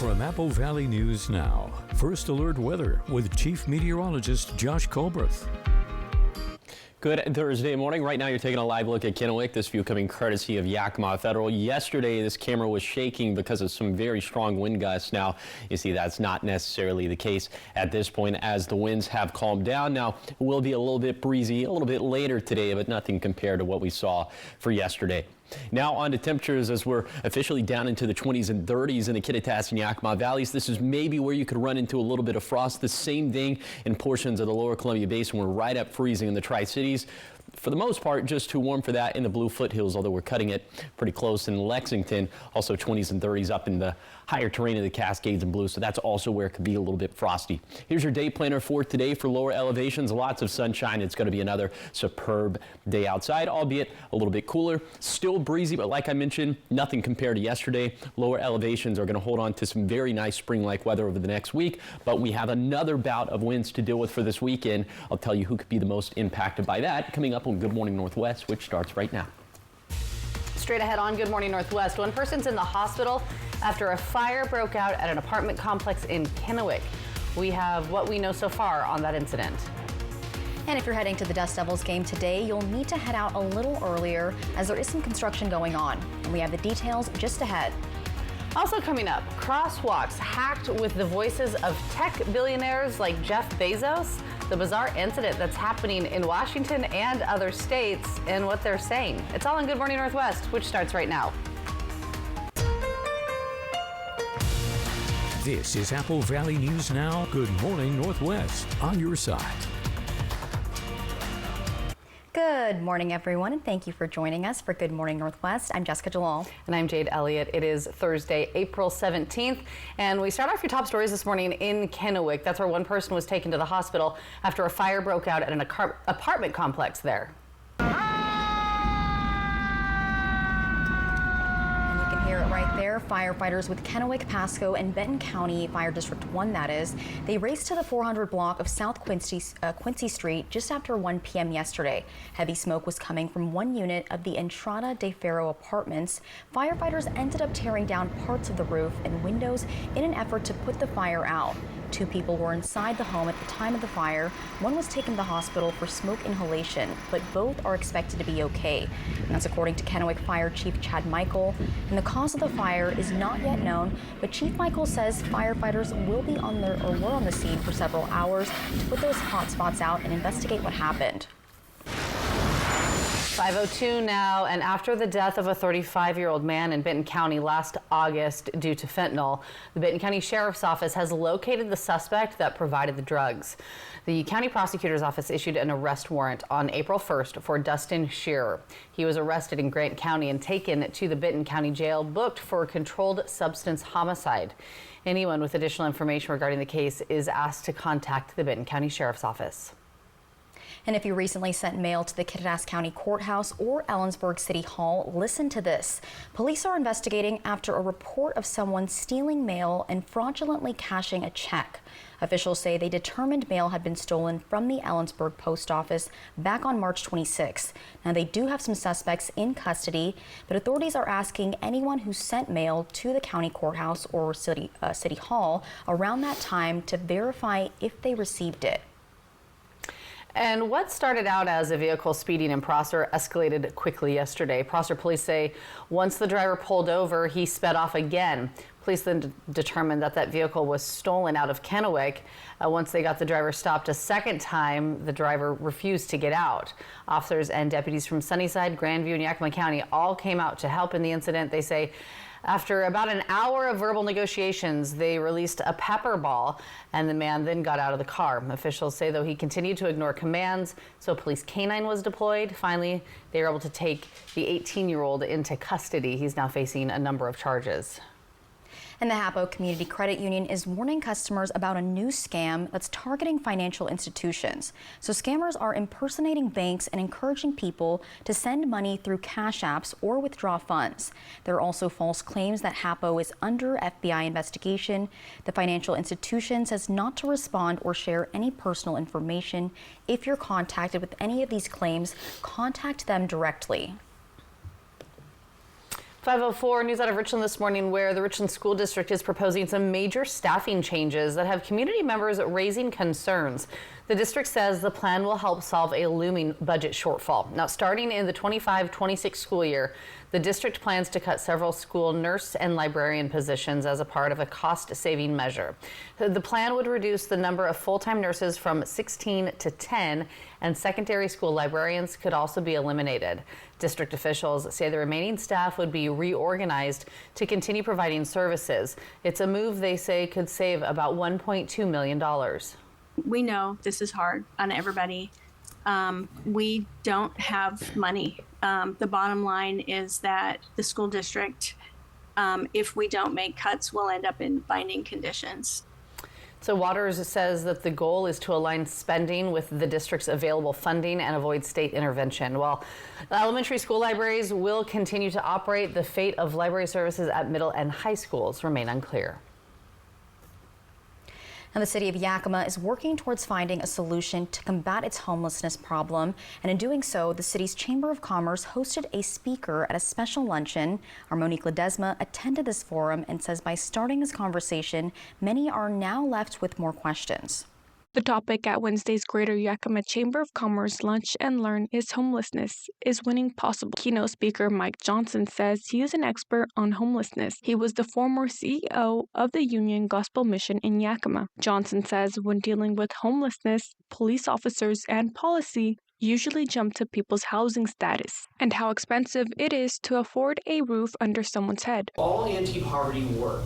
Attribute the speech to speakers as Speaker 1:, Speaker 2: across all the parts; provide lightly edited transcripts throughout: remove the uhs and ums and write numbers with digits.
Speaker 1: From Apple Valley News Now, First Alert Weather with Chief Meteorologist Josh Colberth.
Speaker 2: Good Thursday morning. Right now you're taking a live look at Kennewick. This view coming courtesy of Yakima Federal. Yesterday this camera was shaking because of some very strong wind gusts. Now you see that's not necessarily the case at this point as the winds have calmed down. Now it will be a little bit breezy a little bit later today, but nothing compared to what we saw for yesterday. Now on to temperatures as we're officially down into the 20s and 30s in the Kittitas and Yakima valleys. This is maybe where you could run into a little bit of frost. The same thing in portions of the lower Columbia Basin. We're right up freezing in the Tri-Cities. For the most part, just too warm for that in the Blue Foothills, although we're cutting it pretty close in Lexington. Also 20s and 30s up in the higher terrain of the Cascades and Blue, so that's also where it could be a little bit frosty. Here's your day planner for today for lower elevations. Lots of sunshine. It's going to be another superb day outside, albeit a little bit cooler. Still breezy, but like I mentioned, nothing compared to yesterday. Lower elevations are going to hold on to some very nice spring-like weather over the next week, but we have another bout of winds to deal with for this weekend. I'll tell you who could be the most impacted by that coming up on Good Morning Northwest, which starts right now.
Speaker 3: Straight ahead on Good Morning Northwest, one person's in the hospital after a fire broke out at an apartment complex in Kennewick. We have what we know so far on that incident.
Speaker 4: And if you're heading to the Dust Devils game today, you'll need to head out a little earlier as there is some construction going on. And we have the details just ahead.
Speaker 3: Also coming up, crosswalks hacked with the voices of tech billionaires like Jeff Bezos, the bizarre incident that's happening in Washington and other states, and what they're saying. It's all on Good Morning Northwest, which starts right now.
Speaker 1: This is Apple Valley News Now. Good Morning Northwest on your side.
Speaker 4: Good morning, everyone, and thank you for joining us for Good Morning Northwest. I'm Jessica Jalal.
Speaker 3: And I'm Jade Elliott. It is Thursday, April 17th, and we start off your top stories this morning in Kennewick. That's where one person was taken to the hospital after a fire broke out at an apartment complex there.
Speaker 4: Right there, firefighters with Kennewick, Pasco, and Benton County Fire District 1, that is, they raced to the 400 block of South Quincy Street just after 1 p.m. yesterday. Heavy smoke was coming from one unit of the Entrada de Ferro apartments. Firefighters ended up tearing down parts of the roof and windows in an effort to put the fire out. 2 people were inside the home at the time of the fire. One was taken to the hospital for smoke inhalation, but both are expected to be okay. And that's according to Kennewick Fire Chief Chad Michael. And the cause of the fire is not yet known, but Chief Michael says firefighters were on the scene for several hours to put those hot spots out and investigate what happened.
Speaker 3: 5:02 now, and after the death of a 35-year-old man in Benton County last August due to fentanyl, the Benton County Sheriff's Office has located the suspect that provided the drugs. The county prosecutor's office issued an arrest warrant on April 1st for Dustin Shearer. He was arrested in Grant County and taken to the Benton County Jail, booked for controlled substance homicide. Anyone with additional information regarding the case is asked to contact the Benton County Sheriff's Office.
Speaker 4: And if you recently sent mail to the Kittitas County Courthouse or Ellensburg City Hall, listen to this. Police are investigating after a report of someone stealing mail and fraudulently cashing a check. Officials say they determined mail had been stolen from the Ellensburg post office back on March 26. Now, they do have some suspects in custody, but authorities are asking anyone who sent mail to the county courthouse or city hall around that time to verify if they received it.
Speaker 3: And what started out as a vehicle speeding in Prosser escalated quickly yesterday. Prosser police say once the driver pulled over, he sped off again. Police then determined that vehicle was stolen out of Kennewick. Once they got the driver stopped a second time, the driver refused to get out. Officers and deputies from Sunnyside, Grandview, and Yakima County all came out to help in the incident. They say after about an hour of verbal negotiations, they released a pepper ball, and the man then got out of the car. Officials say, though, he continued to ignore commands, so a police canine was deployed. Finally, they were able to take the 18-year-old into custody. He's now facing a number of charges.
Speaker 4: And the Hapo Community Credit Union is warning customers about a new scam that's targeting financial institutions. So scammers are impersonating banks and encouraging people to send money through cash apps or withdraw funds. There are also false claims that Hapo is under FBI investigation. The financial institution says not to respond or share any personal information. If you're contacted with any of these claims, contact them directly.
Speaker 3: 504 news out of Richland this morning, where the Richland School District is proposing some major staffing changes that have community members raising concerns. The district says the plan will help solve a looming budget shortfall. Now, starting in the 25-26 school year, the district plans to cut several school nurse and librarian positions as a part of a cost-saving measure. The plan would reduce the number of full-time nurses from 16 to 10, and secondary school librarians could also be eliminated. District officials say the remaining staff would be reorganized to continue providing services. It's a move they say could save about $1.2 million.
Speaker 5: We know this is hard on everybody. We don't have money. The bottom line is that the school district, if we don't make cuts, will end up in binding conditions.
Speaker 3: So Waters says that the goal is to align spending with the district's available funding and avoid state intervention. While elementary school libraries will continue to operate, the fate of library services at middle and high schools remain unclear.
Speaker 4: And the city of Yakima is working towards finding a solution to combat its homelessness problem. And in doing so, the city's Chamber of Commerce hosted a speaker at a special luncheon. Our Monique Ledesma attended this forum and says by starting this conversation, many are now left with more questions.
Speaker 6: The topic at Wednesday's Greater Yakima Chamber of Commerce Lunch and Learn is homelessness. Is winning possible? Keynote speaker Mike Johnson says he is an expert on homelessness. He was the former CEO of the Union Gospel Mission in Yakima. Johnson says when dealing with homelessness, police officers and policy usually jump to people's housing status and how expensive it is to afford a roof under someone's head.
Speaker 7: All anti-poverty work,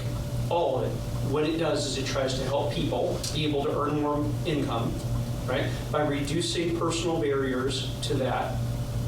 Speaker 7: all of it, what it does is it tries to help people be able to earn more income, right? By reducing personal barriers to that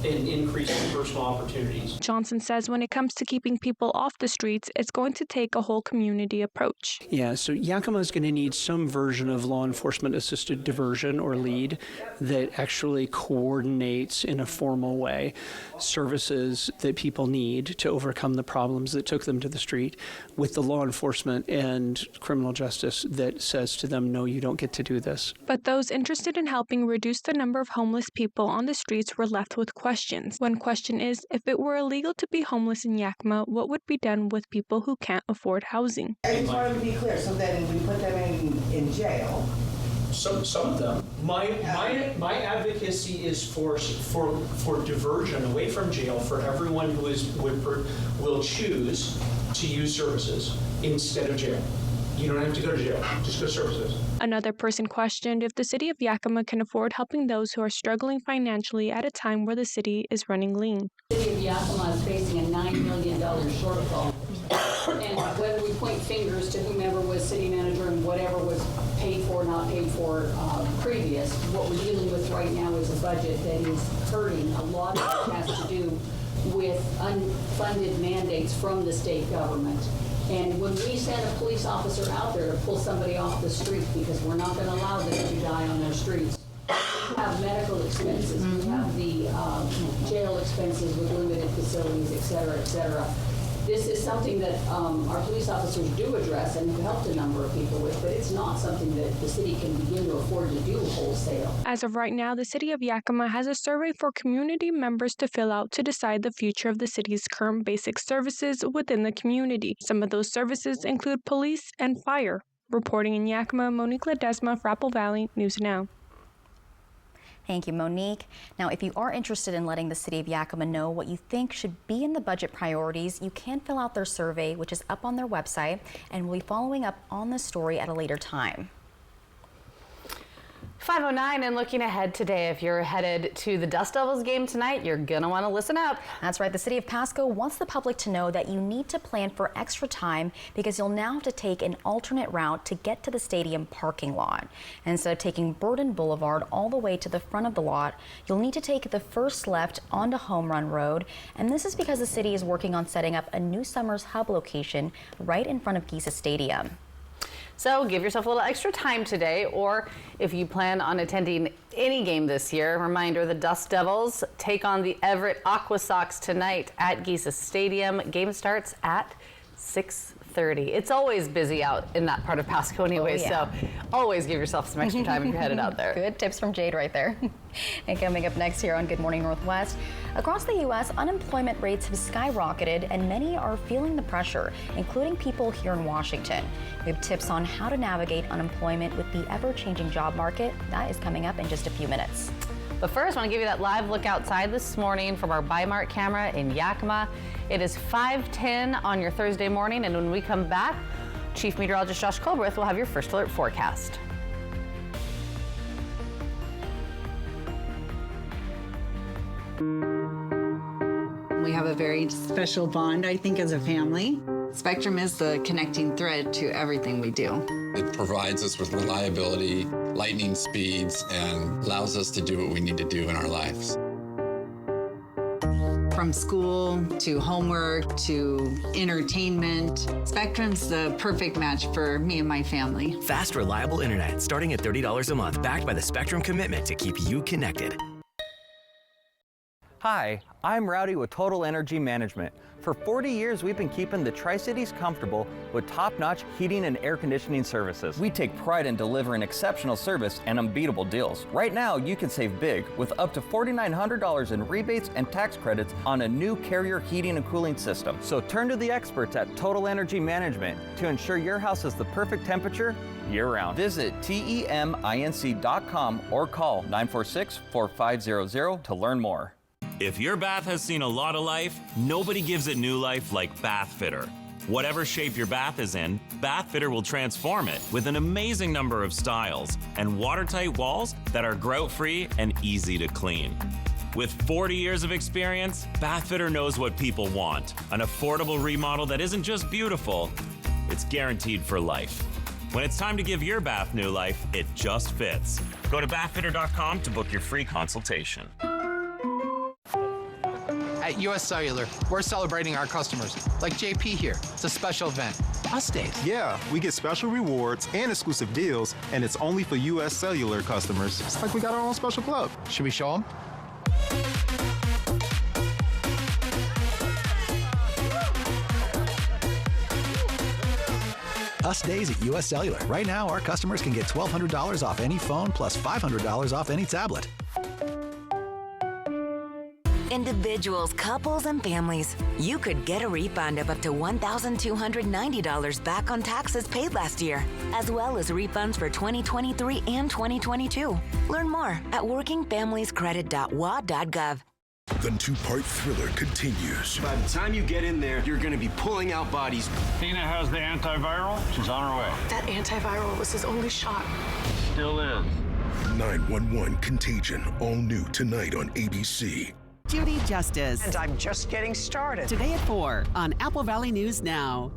Speaker 7: and increasing personal opportunities.
Speaker 6: Johnson says when it comes to keeping people off the streets, it's going to take a whole community approach.
Speaker 8: Yeah, so Yakima is going to need some version of law enforcement assisted diversion or LEAD that actually coordinates in a formal way services that people need to overcome the problems that took them to the street with the law enforcement and criminal justice that says to them, no, you don't get to do this.
Speaker 6: But those interested in helping reduce the number of homeless people on the streets were left with questions. One question is, if it were illegal to be homeless in Yakima, what would be done with people who can't afford housing?
Speaker 9: I just wanted to be clear, so then we put them in jail.
Speaker 7: Some of them. My advocacy is for diversion away from jail for everyone who will choose to use services instead of jail. You don't have to go to jail, just go to services.
Speaker 6: Another person questioned if the city of Yakima can afford helping those who are struggling financially at a time where the city is running lean.
Speaker 10: The city of Yakima is facing a $9 million shortfall. And whether we point fingers to whomever was city manager and whatever was paid for, not paid for previous, what we're dealing with right now is a budget that is hurting. A lot of it has to do with unfunded mandates from the state government. And when we send a police officer out there to pull somebody off the street, because we're not going to allow them to die on their streets, we have medical expenses, we have the jail expenses with limited facilities, et cetera, et cetera. This is something that our police officers do address and have helped a number of people with, but it's not something that the city can begin to afford to do wholesale.
Speaker 6: As of right now, the city of Yakima has a survey for community members to fill out to decide the future of the city's current basic services within the community. Some of those services include police and fire. Reporting in Yakima, Monique Ledesma for Apple Valley News Now.
Speaker 4: Thank you, Monique. Now, if you are interested in letting the city of Yakima know what you think should be in the budget priorities, you can fill out their survey, which is up on their website, and we'll be following up on this story at a later time.
Speaker 3: 5:09 and looking ahead today, if you're headed to the Dust Devils game tonight, you're gonna want to listen up.
Speaker 4: That's right. The city of Pasco wants the public to know that you need to plan for extra time because you'll now have to take an alternate route to get to the stadium parking lot. And instead of taking Burden Boulevard all the way to the front of the lot, you'll need to take the first left onto Home Run Road. And this is because the city is working on setting up a new Summers Hub location right in front of Giza Stadium.
Speaker 3: So give yourself a little extra time today, or if you plan on attending any game this year, reminder, the Dust Devils take on the Everett Aqua Sox tonight at Giza Stadium. Game starts at 6:30. It's always busy out in that part of Pasco anyway, so always give yourself some extra time if you're headed out there.
Speaker 4: Good tips from Jade right there. And coming up next here on Good Morning Northwest, across the U.S., unemployment rates have skyrocketed and many are feeling the pressure, including people here in Washington. We have tips on how to navigate unemployment with the ever-changing job market. That is coming up in just a few minutes.
Speaker 3: But first, I want to give you that live look outside this morning from our Bi-Mart camera in Yakima. It is 5:10 on your Thursday morning, and when we come back, Chief Meteorologist Josh Colbreth will have your first alert forecast.
Speaker 11: We have a very special bond, I think, as a family. Spectrum is the connecting thread to everything we do.
Speaker 12: It provides us with reliability, lightning speeds, and allows us to do what we need to do in our lives.
Speaker 11: From school to homework to entertainment, Spectrum's the perfect match for me and my family.
Speaker 13: Fast, reliable internet starting at $30 a month, backed by the Spectrum commitment to keep you connected.
Speaker 14: Hi, I'm Rowdy with Total Energy Management. For 40 years, we've been keeping the Tri-Cities comfortable with top-notch heating and air conditioning services. We take pride in delivering exceptional service and unbeatable deals. Right now, you can save big with up to $4,900 in rebates and tax credits on a new Carrier heating and cooling system. So turn to the experts at Total Energy Management to ensure your house is the perfect temperature year-round. Visit TEMINC.com or call 946-4500 to learn more.
Speaker 15: If your bath has seen a lot of life, nobody gives it new life like Bath Fitter. Whatever shape your bath is in, Bath Fitter will transform it with an amazing number of styles and watertight walls that are grout-free and easy to clean. With 40 years of experience, Bath Fitter knows what people want. An affordable remodel that isn't just beautiful, it's guaranteed for life. When it's time to give your bath new life, it just fits. Go to bathfitter.com to book your free consultation.
Speaker 16: At US Cellular, we're celebrating our customers, like JP here. It's a special event. Us days.
Speaker 17: Yeah, we get special rewards and exclusive deals, and it's only for US Cellular customers. It's like we got our own special club.
Speaker 16: Should we show them?
Speaker 18: Us Days at US Cellular. Right now, our customers can get $1,200 off any phone plus $500 off any tablet.
Speaker 19: Individuals, couples, and families. You could get a refund of up to $1,290 back on taxes paid last year, as well as refunds for 2023 and 2022. Learn more at workingfamiliescredit.wa.gov.
Speaker 20: The two-part thriller continues.
Speaker 21: By the time you get in there, you're going to be pulling out bodies.
Speaker 22: Tina has the antiviral. She's on her way.
Speaker 23: That antiviral was his only shot.
Speaker 22: Still is.
Speaker 20: 911 Contagion, all new tonight on ABC.
Speaker 24: Judy Justice.
Speaker 25: And I'm just getting started.
Speaker 24: Today at 4 on Apple Valley News Now.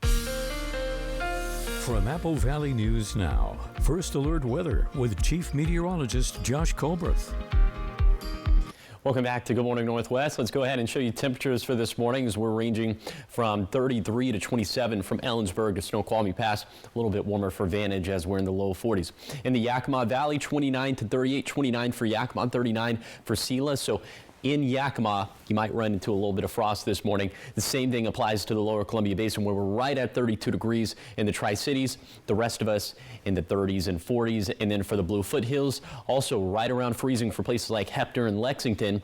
Speaker 1: From Apple Valley News Now, First Alert Weather with Chief Meteorologist Josh Colbreth.
Speaker 2: Welcome back to Good Morning Northwest. Let's go ahead and show you temperatures for this morning as we're ranging from 33 to 27 from Ellensburg to Snoqualmie Pass. A little bit warmer for Vantage as we're in the low 40s. In the Yakima Valley, 29 to 38, 29 for Yakima, 39 for Sela. So in Yakima, you might run into a little bit of frost this morning. The same thing applies to the lower Columbia Basin where we're right at 32 degrees in the Tri-Cities. The rest of us in the 30s and 40s. And then for the Blue Foothills, also right around freezing for places like Hepner and Lexington.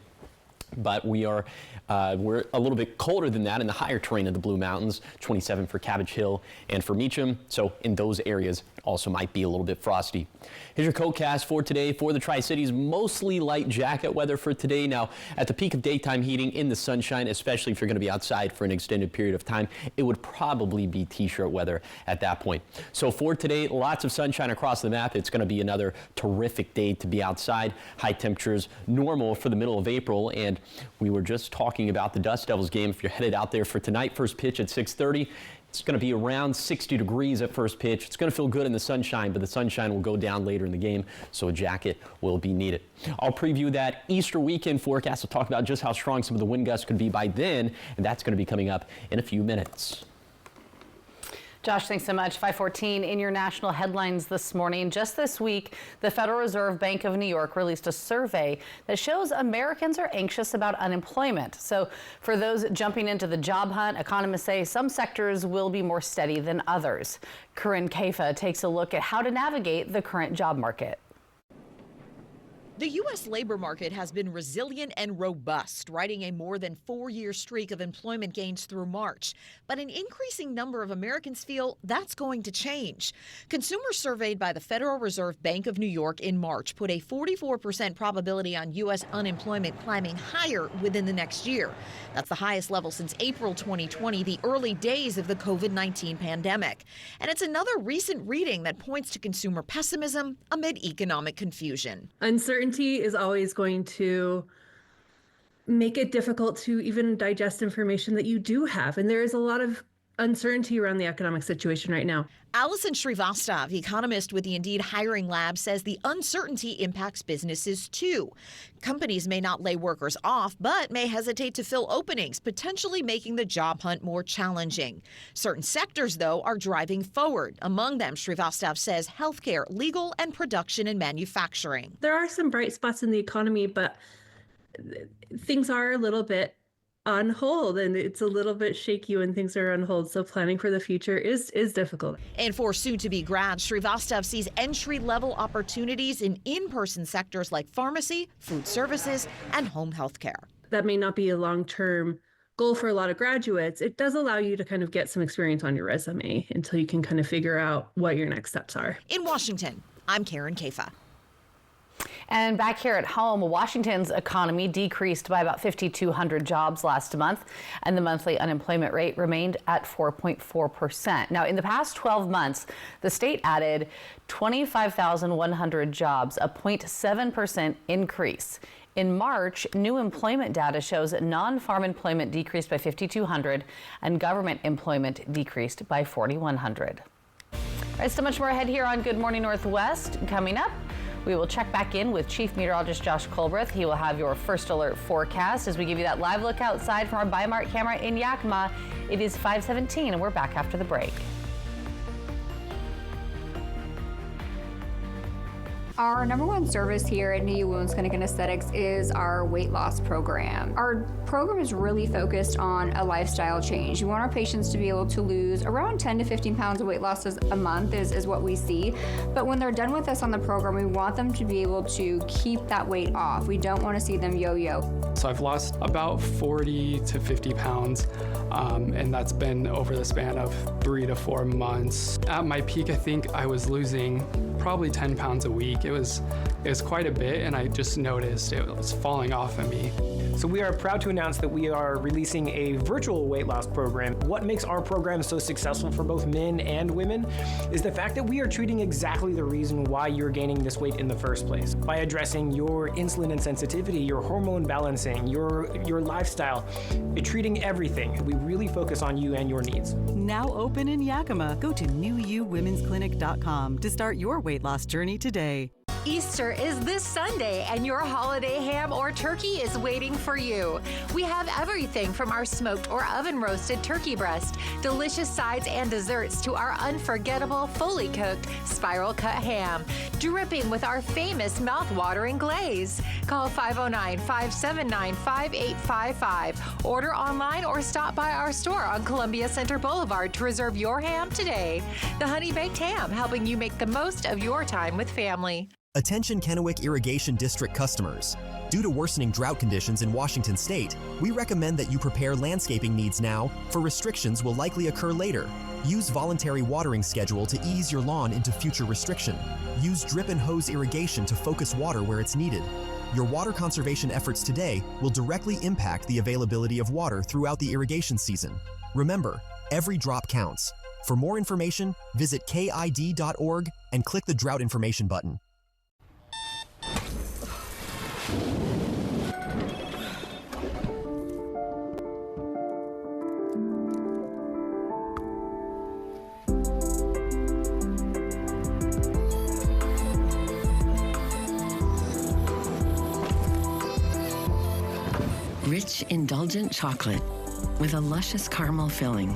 Speaker 2: But we're a little bit colder than that in the higher terrain of the Blue Mountains, 27 for Cabbage Hill and for Meacham. So in those areas also might be a little bit frosty. Here's your CoCast for today for the Tri-Cities. Mostly light jacket weather for today. Now, at the peak of daytime heating in the sunshine, especially if you're going to be outside for an extended period of time, it would probably be t-shirt weather at that point. So for today, lots of sunshine across the map. It's going to be another terrific day to be outside. High temperatures normal for the middle of April. And we were just talking about the Dust Devils game. If you're headed out there for tonight, first pitch at 6:30. It's going to be around 60 degrees at first pitch. It's going to feel good in the sunshine, but the sunshine will go down later in the game, so a jacket will be needed. I'll preview that Easter weekend forecast. I'll talk about just how strong some of the wind gusts could be by then, and that's going to be coming up in a few minutes.
Speaker 3: Josh, thanks so much. 5:14 in your national headlines this morning. Just this week, the Federal Reserve Bank of New York released a survey that shows Americans are anxious about unemployment. So for those jumping into the job hunt, economists say some sectors will be more steady than others. Karin Caifa takes a look at how to navigate the current job market.
Speaker 5: The U.S. labor market has been resilient and robust, riding a more than 4-year streak of employment gains through March. But an increasing number of Americans feel that's going to change. Consumers surveyed by the Federal Reserve Bank of New York in March put a 44% probability on U.S. unemployment climbing higher within the next year. That's the highest level since April 2020, the early days of the COVID-19 pandemic. And it's another recent reading that points to consumer pessimism amid economic confusion.
Speaker 7: Uncertainty is always going to make it difficult to even digest information that you do have. And there is a lot of uncertainty around the economic situation right now.
Speaker 5: Allison Srivastava, economist with the Indeed Hiring Lab, says the uncertainty impacts businesses too. Companies may not lay workers off, but may hesitate to fill openings, potentially making the job hunt more challenging. Certain sectors, though, are driving forward. Among them, Srivastava says healthcare, legal, and production and manufacturing.
Speaker 7: There are some bright spots in the economy, but things are a little bit on hold, and it's a little bit shaky when things are on hold. So planning for the future is difficult.
Speaker 5: And for soon-to-be grads, Srivastava sees entry-level opportunities in in-person sectors like pharmacy, food services, and home health care.
Speaker 7: That may not be a long-term goal for a lot of graduates. It does allow you to kind of get some experience on your resume until you can kind of figure out what your next steps are.
Speaker 5: In Washington, I'm Karin Caifa.
Speaker 3: And back here at home, Washington's economy decreased by about 5,200 jobs last month, and the monthly unemployment rate remained at 4.4%. Now, in the past 12 months, the state added 25,100 jobs, a 0.7% increase. In March, new employment data shows that non-farm employment decreased by 5,200 and government employment decreased by 4,100. All right, so much more ahead here on Good Morning Northwest. Coming up, we will check back in with Chief Meteorologist Josh Colbreth. He will have your first alert forecast as we give you that live look outside from our Bi-Mart camera in Yakima. It is 5:17 and we're back after the break.
Speaker 8: Our number one service here at NIU Women's Clinic and Aesthetics is our weight loss program. Our program is really focused on a lifestyle change. We want our patients to be able to lose around 10 to 15 pounds of weight loss a month is what we see. But when they're done with us on the program, we want them to be able to keep that weight off. We don't want to see them yo-yo.
Speaker 9: So I've lost about 40 to 50 pounds, and that's been over the span of 3 to 4 months. At my peak, I think I was losing probably 10 pounds a week. It was quite a bit, and I just noticed it was falling off of me.
Speaker 10: So we are proud to announce that we are releasing a virtual weight loss program. What makes our program so successful for both men and women is the fact that we are treating exactly the reason why you're gaining this weight in the first place. By addressing your insulin insensitivity, your hormone balancing, your lifestyle, treating everything. We really focus on you and your needs.
Speaker 24: Now open in Yakima. Go to newuwomensclinic.com to start your weight loss journey today.
Speaker 26: Easter is this Sunday, and your holiday ham or turkey is waiting for you. We have everything from our smoked or oven-roasted turkey breast, delicious sides and desserts, to our unforgettable, fully cooked spiral-cut ham, dripping with our famous mouth-watering glaze. Call 509-579-5855. Order online or stop by our store on Columbia Center Boulevard to reserve your ham today. The Honey Baked Ham, helping you make the most of your time with family.
Speaker 27: Attention Kennewick Irrigation District customers. Due to worsening drought conditions in Washington state, we recommend that you prepare landscaping needs now, for restrictions will likely occur later. Use voluntary watering schedule to ease your lawn into future restriction. Use drip and hose irrigation to focus water where it's needed. Your water conservation efforts today will directly impact the availability of water throughout the irrigation season. Remember, every drop counts. For more information, visit KID.org and click the Drought Information button.
Speaker 28: Rich, indulgent chocolate with a luscious caramel filling.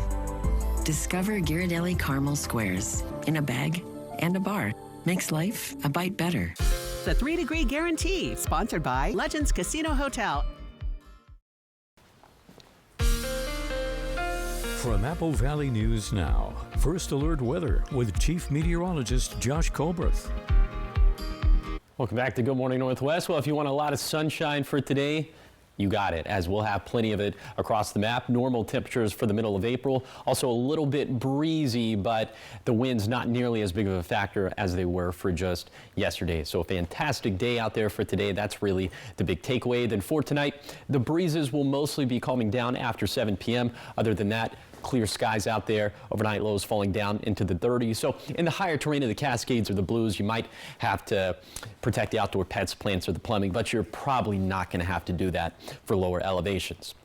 Speaker 4: Discover Ghirardelli Caramel Squares in a bag and a bar. Makes life a bite better.
Speaker 6: The 3-Degree Guarantee, sponsored by Legends Casino Hotel.
Speaker 1: From Apple Valley News Now, First Alert Weather with Chief Meteorologist Josh Colbreth.
Speaker 2: Welcome back to Good Morning Northwest. Well, if you want a lot of sunshine for today, you got it, as we'll have plenty of it across the map. Normal temperatures for the middle of April. Also a little bit breezy, but the winds not nearly as big of a factor as they were for just yesterday. So a fantastic day out there for today. That's really the big takeaway. Then for tonight, the breezes will mostly be calming down after 7 p.m. Other than that, clear skies out there. Overnight lows falling down into the 30s. So in the higher terrain of the Cascades or the Blues, you might have to protect the outdoor pets, plants, or the plumbing, but you're probably not going to have to do that for lower elevations.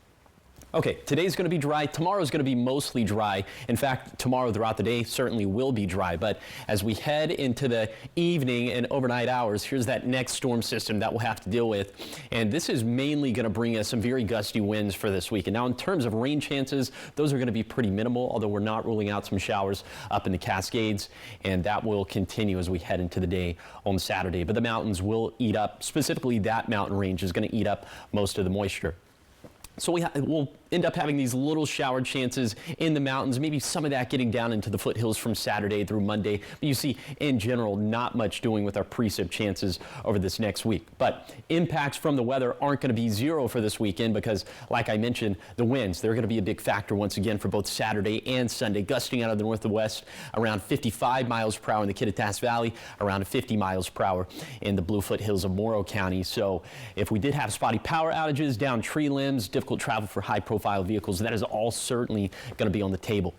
Speaker 2: Okay, today's going to be dry. Tomorrow's going to be mostly dry. In fact, tomorrow throughout the day certainly will be dry. But as we head into the evening and overnight hours, here's that next storm system that we'll have to deal with. And this is mainly going to bring us some very gusty winds for this week. And now in terms of rain chances, those are going to be pretty minimal, although we're not ruling out some showers up in the Cascades. And that will continue as we head into the day on Saturday. But the mountains will eat up, specifically that mountain range is going to eat up most of the moisture. So we'll end up having these little shower chances in the mountains, maybe some of that getting down into the foothills from Saturday through Monday. But you see, in general, not much doing with our precip chances over this next week. But impacts from the weather aren't going to be zero for this weekend because, like I mentioned, the winds, they're going to be a big factor once again for both Saturday and Sunday, gusting out of the north to west around 55 miles per hour in the Kittitas Valley, around 50 miles per hour in the Blue Foothills of Morrow County. So if we did have spotty power outages, down tree limbs, difficult travel for high-profile vehicles, that is all certainly going to be on the table.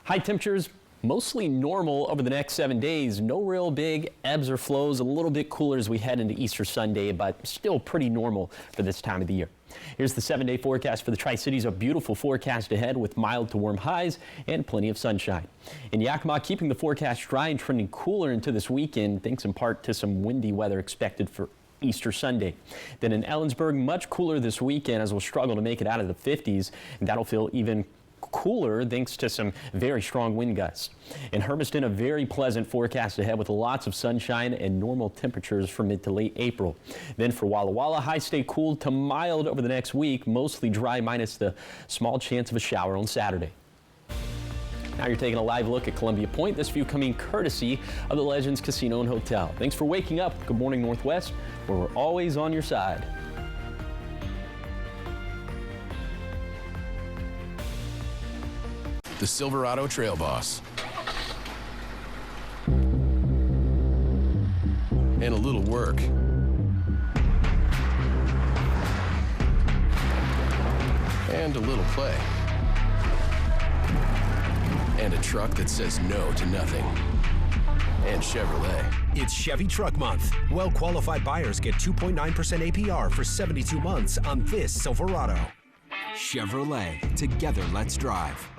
Speaker 2: High temperatures mostly normal over the next 7 days. No real big ebbs or flows. A little bit cooler as we head into Easter Sunday, but still pretty normal for this time of the year. Here's the 7-day forecast for the Tri-Cities. A beautiful forecast ahead with mild to warm highs and plenty of sunshine. In Yakima, keeping the forecast dry and trending cooler into this weekend, thanks in part to some windy weather expected for Easter Sunday. Then in Ellensburg, much cooler this weekend as we'll struggle to make it out of the 50s, and that'll feel even cooler thanks to some very strong wind gusts. In Hermiston, a very pleasant forecast ahead with lots of sunshine and normal temperatures for mid to late April. Then for Walla Walla, highs stay cool to mild over the next week, mostly dry minus the small chance of a shower on Saturday. Now you're taking a live look at Columbia Point. This view coming courtesy of the Legends Casino and Hotel. Thanks for waking up. Good Morning Northwest, where we're always on your side.
Speaker 11: The Silverado Trail Boss. And a little work. And a little play. And a truck that says no to nothing. And Chevrolet.
Speaker 12: It's Chevy Truck Month. Well-qualified buyers get 2.9% APR for 72 months on this Silverado.
Speaker 13: Chevrolet. Together, let's drive.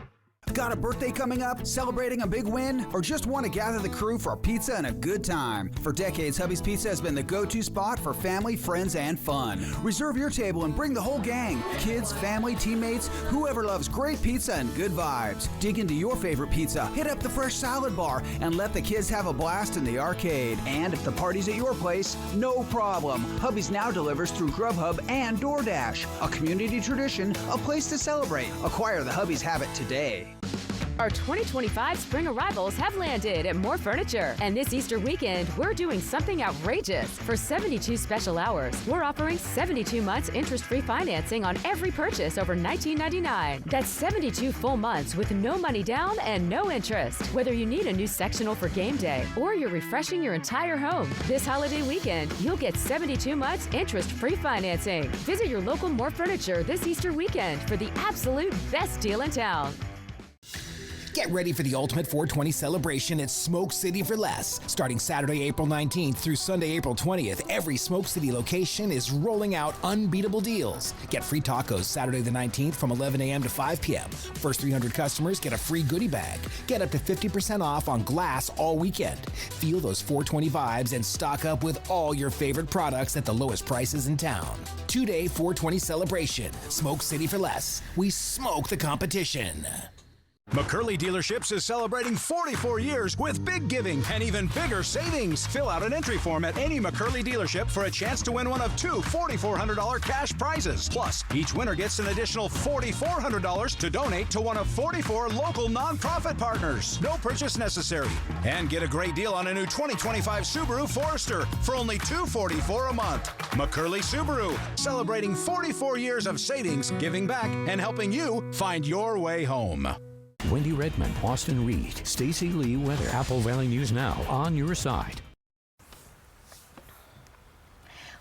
Speaker 14: Got a birthday coming up, celebrating a big win, or just want to gather the crew for a pizza and a good time? For decades, Hubby's Pizza has been the go-to spot for family, friends, and fun. Reserve your table and bring the whole gang. Kids, family, teammates, whoever loves great pizza and good vibes. Dig into your favorite pizza, hit up the fresh salad bar, and let the kids have a blast in the arcade. And if the party's at your place, no problem. Hubby's now delivers through Grubhub and DoorDash. A community tradition, a place to celebrate. Acquire the Hubby's habit today.
Speaker 15: Our 2025 spring arrivals have landed at More Furniture. And this Easter weekend, we're doing something outrageous. For 72 special hours, we're offering 72 months interest-free financing on every purchase over $19.99. That's 72 full months with no money down and no interest. Whether you need a new sectional for game day or you're refreshing your entire home, this holiday weekend, you'll get 72 months interest-free financing. Visit your local More Furniture this Easter weekend for the absolute best deal in town.
Speaker 28: Get ready for the ultimate 420 celebration at Smoke City for Less. Starting Saturday, April 19th through Sunday, April 20th, every Smoke City location is rolling out unbeatable deals. Get free tacos Saturday the 19th from 11 a.m. to 5 p.m. First 300 customers get a free goodie bag. Get up to 50% off on glass all weekend. Feel those 420 vibes and stock up with all your favorite products at the lowest prices in town. 2-day 420 celebration. Smoke City for Less. We smoke the competition.
Speaker 12: McCurley Dealerships is celebrating 44 years with big giving and even bigger savings. Fill out an entry form at any McCurley dealership for a chance to win one of two $4,400 cash prizes. Plus, each winner gets an additional $4,400 to donate to one of 44 local nonprofit partners. No purchase necessary. And get a great deal on a new 2025 Subaru Forester for only $244 a month. McCurley Subaru, celebrating 44 years of savings, giving back, and helping you find your way home.
Speaker 1: Wendy Redmond, Austin Reed, Stacey Lee weather. Apple Valley News Now, on your side.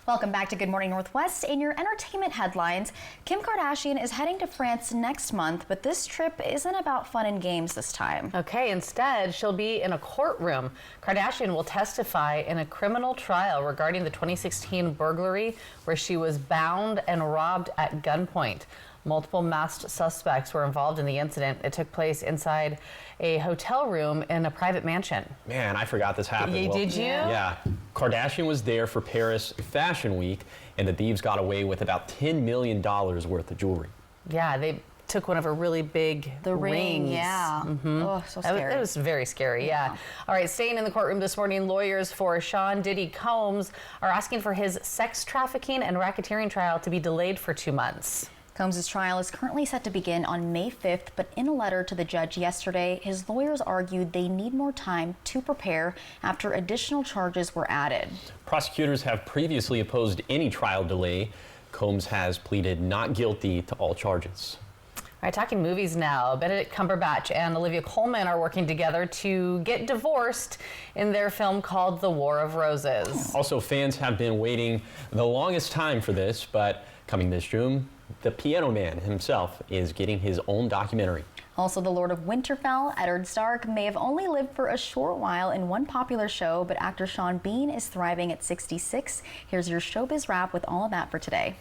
Speaker 16: Welcome back to Good Morning Northwest. In your entertainment headlines, Kim Kardashian is heading to France next month, but this trip isn't about fun and games this time.
Speaker 3: Okay, instead, she'll be in a courtroom. Kardashian will testify in a criminal trial regarding the 2016 burglary where she was bound and robbed at gunpoint. Multiple masked suspects were involved in the incident. It took place inside a hotel room in a private mansion.
Speaker 2: Man, I forgot this happened.
Speaker 3: Did you?
Speaker 2: Yeah. Kardashian was there for Paris Fashion Week, and the thieves got away with about $10 million worth of jewelry.
Speaker 3: Yeah, they took one of her really big
Speaker 16: ring,
Speaker 3: rings.
Speaker 16: yeah. Oh, so scary.
Speaker 3: It was very scary, yeah. All right, staying in the courtroom this morning, lawyers for Sean Diddy Combs are asking for his sex trafficking and racketeering trial to be delayed for 2 months.
Speaker 16: Combs' trial is currently set to begin on May 5th, but in a letter to the judge yesterday, his lawyers argued they need more time to prepare after additional charges were added.
Speaker 2: Prosecutors have previously opposed any trial delay. Combs has pleaded not guilty to all charges.
Speaker 3: All right, talking movies now. Benedict Cumberbatch and Olivia Colman are working together to get divorced in their film called The War of Roses.
Speaker 2: Also, fans have been waiting the longest time for this, but coming this June, the Piano Man himself is getting his own documentary.
Speaker 16: Also, the Lord of Winterfell, Eddard Stark, may have only lived for a short while in one popular show, but actor Sean Bean is thriving at 66. Here's your Showbiz Wrap with all of that for today.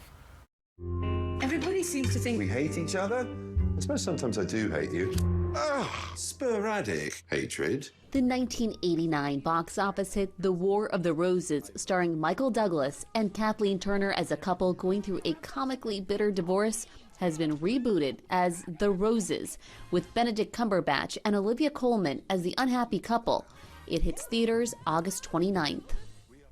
Speaker 17: Everybody seems to think we hate each other. I suppose sometimes I do hate you. Sporadic hatred.
Speaker 18: The 1989 box office hit The War of the Roses, starring Michael Douglas and Kathleen Turner as a couple going through a comically bitter divorce, has been rebooted as The Roses, with Benedict Cumberbatch and Olivia Colman as the unhappy couple. It hits theaters August 29th.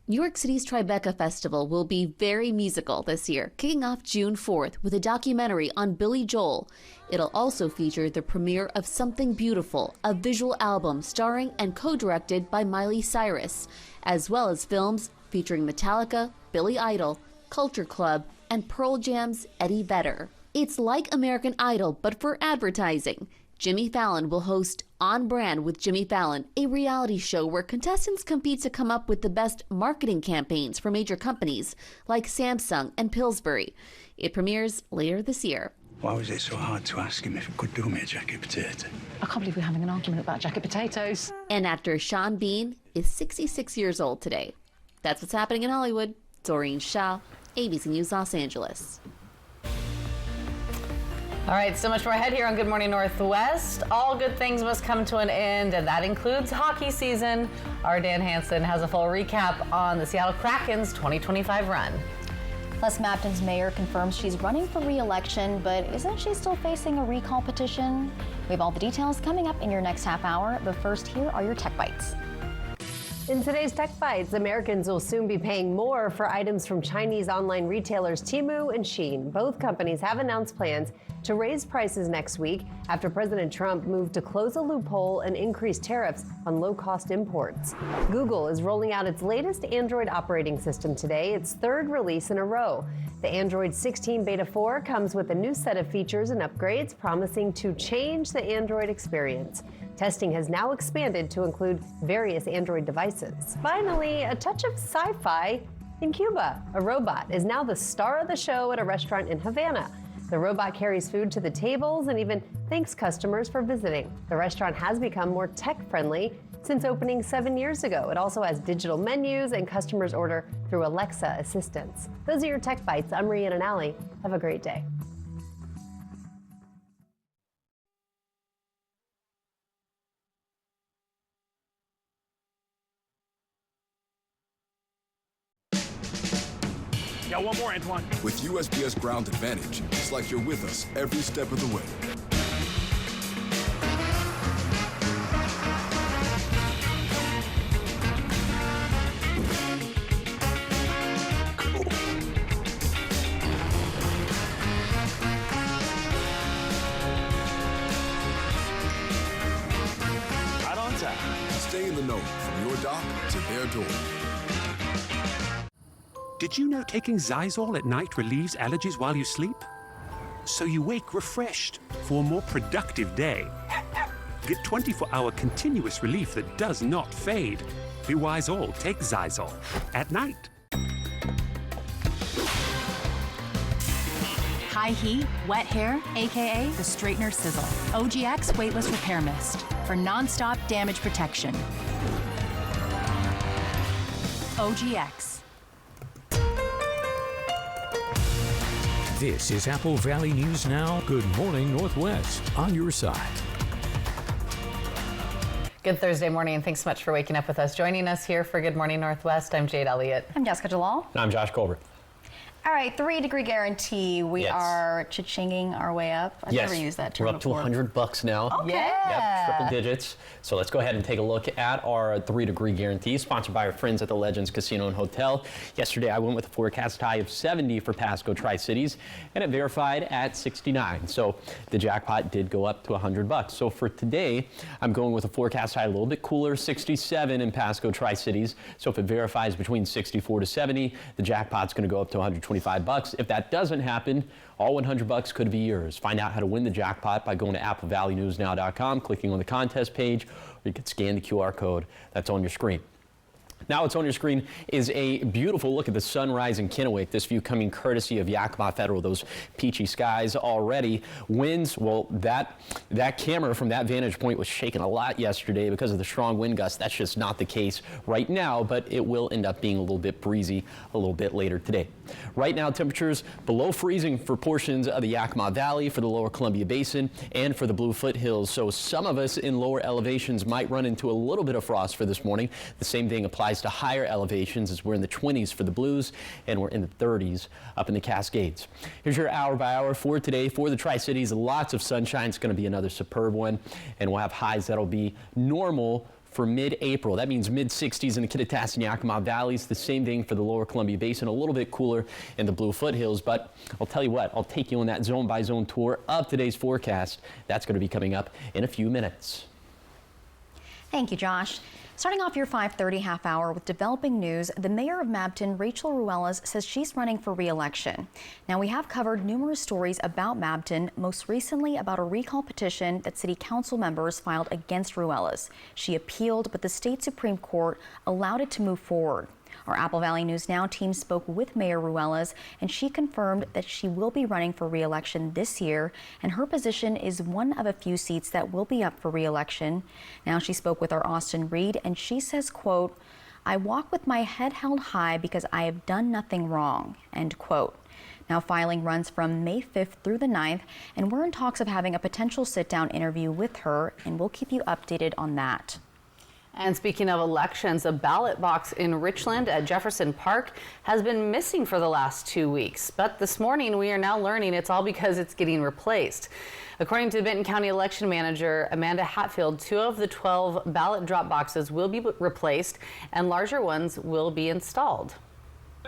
Speaker 18: New York City's Tribeca Festival will be very musical this year, kicking off June 4th with a documentary on Billy Joel. It'll also feature the premiere of Something Beautiful, a visual album starring and co-directed by Miley Cyrus, as well as films featuring Metallica, Billy Idol, Culture Club, and Pearl Jam's Eddie Vedder. It's like American Idol, but for advertising. Jimmy Fallon will host On Brand with Jimmy Fallon, a reality show where contestants compete to come up with the best marketing campaigns for major companies like Samsung and Pillsbury. It premieres later this year.
Speaker 19: Why was it so hard to ask him if he could do me a jacket potato?
Speaker 18: I can't believe we're having an argument about jacket potatoes. And actor Sean Bean is 66 years old today. That's what's happening in Hollywood. Doreen Shaw, ABC News Los Angeles.
Speaker 3: All right, so much more ahead here on Good Morning Northwest. All good things must come to an end, and that includes hockey season. Our Dan Hansen has a full recap on the Seattle Kraken's 2025 run.
Speaker 16: Plus, Mapton's mayor confirms she's running for re-election, but isn't she still facing a recall petition? We have all the details coming up in your next half hour, but first, here are your Tech Bites.
Speaker 20: In today's Tech Bites, Americans will soon be paying more for items from Chinese online retailers Temu and Shein. Both companies have announced plans to raise prices next week after President Trump moved to close a loophole and increase tariffs on low-cost imports. Google is rolling out its latest Android operating system today, its third release in a row. The Android 16 Beta 4 comes with a new set of features and upgrades promising to change the Android experience. Testing has now expanded to include various Android devices. Finally, a touch of sci-fi in Cuba. A robot is now the star of the show at a restaurant in Havana. The robot carries food to the tables and even thanks customers for visiting. The restaurant has become more tech-friendly since opening 7 years ago. It also has digital menus and customers order through Alexa assistants. Those are your Tech Bites. I'm Rhiannon Alley. Have a great day.
Speaker 21: Yeah, one more, Antoine.
Speaker 22: With USPS Ground Advantage, it's like you're with us every step of the way.
Speaker 5: Stay in the know from your dock to their door.
Speaker 7: Did you know taking Zysol at night relieves allergies while you sleep? So you wake refreshed for a more productive day. Get 24-hour continuous relief that does not fade. Be wise all, take Zysol at night.
Speaker 8: High heat, wet hair, aka the Straightener Sizzle. OGX Weightless Repair Mist for non-stop damage protection. OGX.
Speaker 1: This is Apple Valley News Now. Good morning, Northwest. On your side.
Speaker 3: Good Thursday morning, and thanks so much for waking up with us. Joining us here for Good Morning Northwest, I'm Jade Elliott.
Speaker 16: I'm Jessica Jalal.
Speaker 2: And I'm Josh Colbert.
Speaker 16: All right, 3-degree guarantee. We are cha-chinging our way up. I've never used that term
Speaker 2: We're up
Speaker 16: before.
Speaker 2: to $100 now.
Speaker 16: Okay.
Speaker 2: Yep, triple digits. So let's go ahead and take a look at our 3-degree guarantee, sponsored by our friends at the Legends Casino and Hotel. Yesterday, I went with a forecast high of 70 for Pasco Tri-Cities, and it verified at 69. So the jackpot did go up to $100. So for today, I'm going with a forecast high a little bit cooler, 67 in Pasco Tri-Cities. So if it verifies between 64 to 70, the jackpot's going to go up to $125. If that doesn't happen, all $100 could be yours. Find out how to win the jackpot by going to applevalleyNewsNow.com, clicking on the contest page, or you can scan the QR code that's on your screen. Now what's on your screen is a beautiful look at the sunrise in Kennewick. This view coming courtesy of Yakima Federal. Those peachy skies already. Winds, well, that camera from that vantage point was shaking a lot yesterday because of the strong wind gusts. That's just not the case right now, but it will end up being a little bit breezy a little bit later today. Right now, temperatures below freezing for portions of the Yakima Valley, for the lower Columbia Basin, and for the Blue Foothills. So some of us in lower elevations might run into a little bit of frost for this morning. The same thing applies to higher elevations, as we're in the 20s for the Blues and we're in the 30s up in the Cascades. Here's your hour by hour for today for the Tri-Cities. Lots of sunshine. It's going to be another superb one, and we'll have highs that'll be normal for mid-April. That means mid-60s in the Kittitas and Yakima Valleys. The same thing for the lower Columbia Basin, a little bit cooler in the Blue Foothills. But I'll tell you what, I'll take you on that zone-by-zone tour of today's forecast. That's going to be coming up in a few minutes.
Speaker 16: Thank you, Josh. Starting off your 5:30 half hour with developing news, the mayor of Mabton, Rachel Ruelas, says she's running for re-election. Now, we have covered numerous stories about Mabton, most recently about a recall petition that city council members filed against Ruelas. She appealed, but the state Supreme Court allowed it to move forward. Our Apple Valley News Now team spoke with Mayor Ruelas, and she confirmed that she will be running for re-election this year, and her position is one of a few seats that will be up for re-election. Now, she spoke with our Austin Reed, and she says, quote, "I walk with my head held high because I have done nothing wrong," end quote. Now, filing runs from May 5th through the 9th, and we're in talks of having a potential sit-down interview with her, and we'll keep you updated on that.
Speaker 3: And speaking of elections, a ballot box in Richland at Jefferson Park has been missing for the last 2 weeks. But this morning, we are now learning it's all because it's getting replaced. According to the Benton County Election Manager Amanda Hatfield, 2 of the 12 ballot drop boxes will be replaced and larger ones will be installed.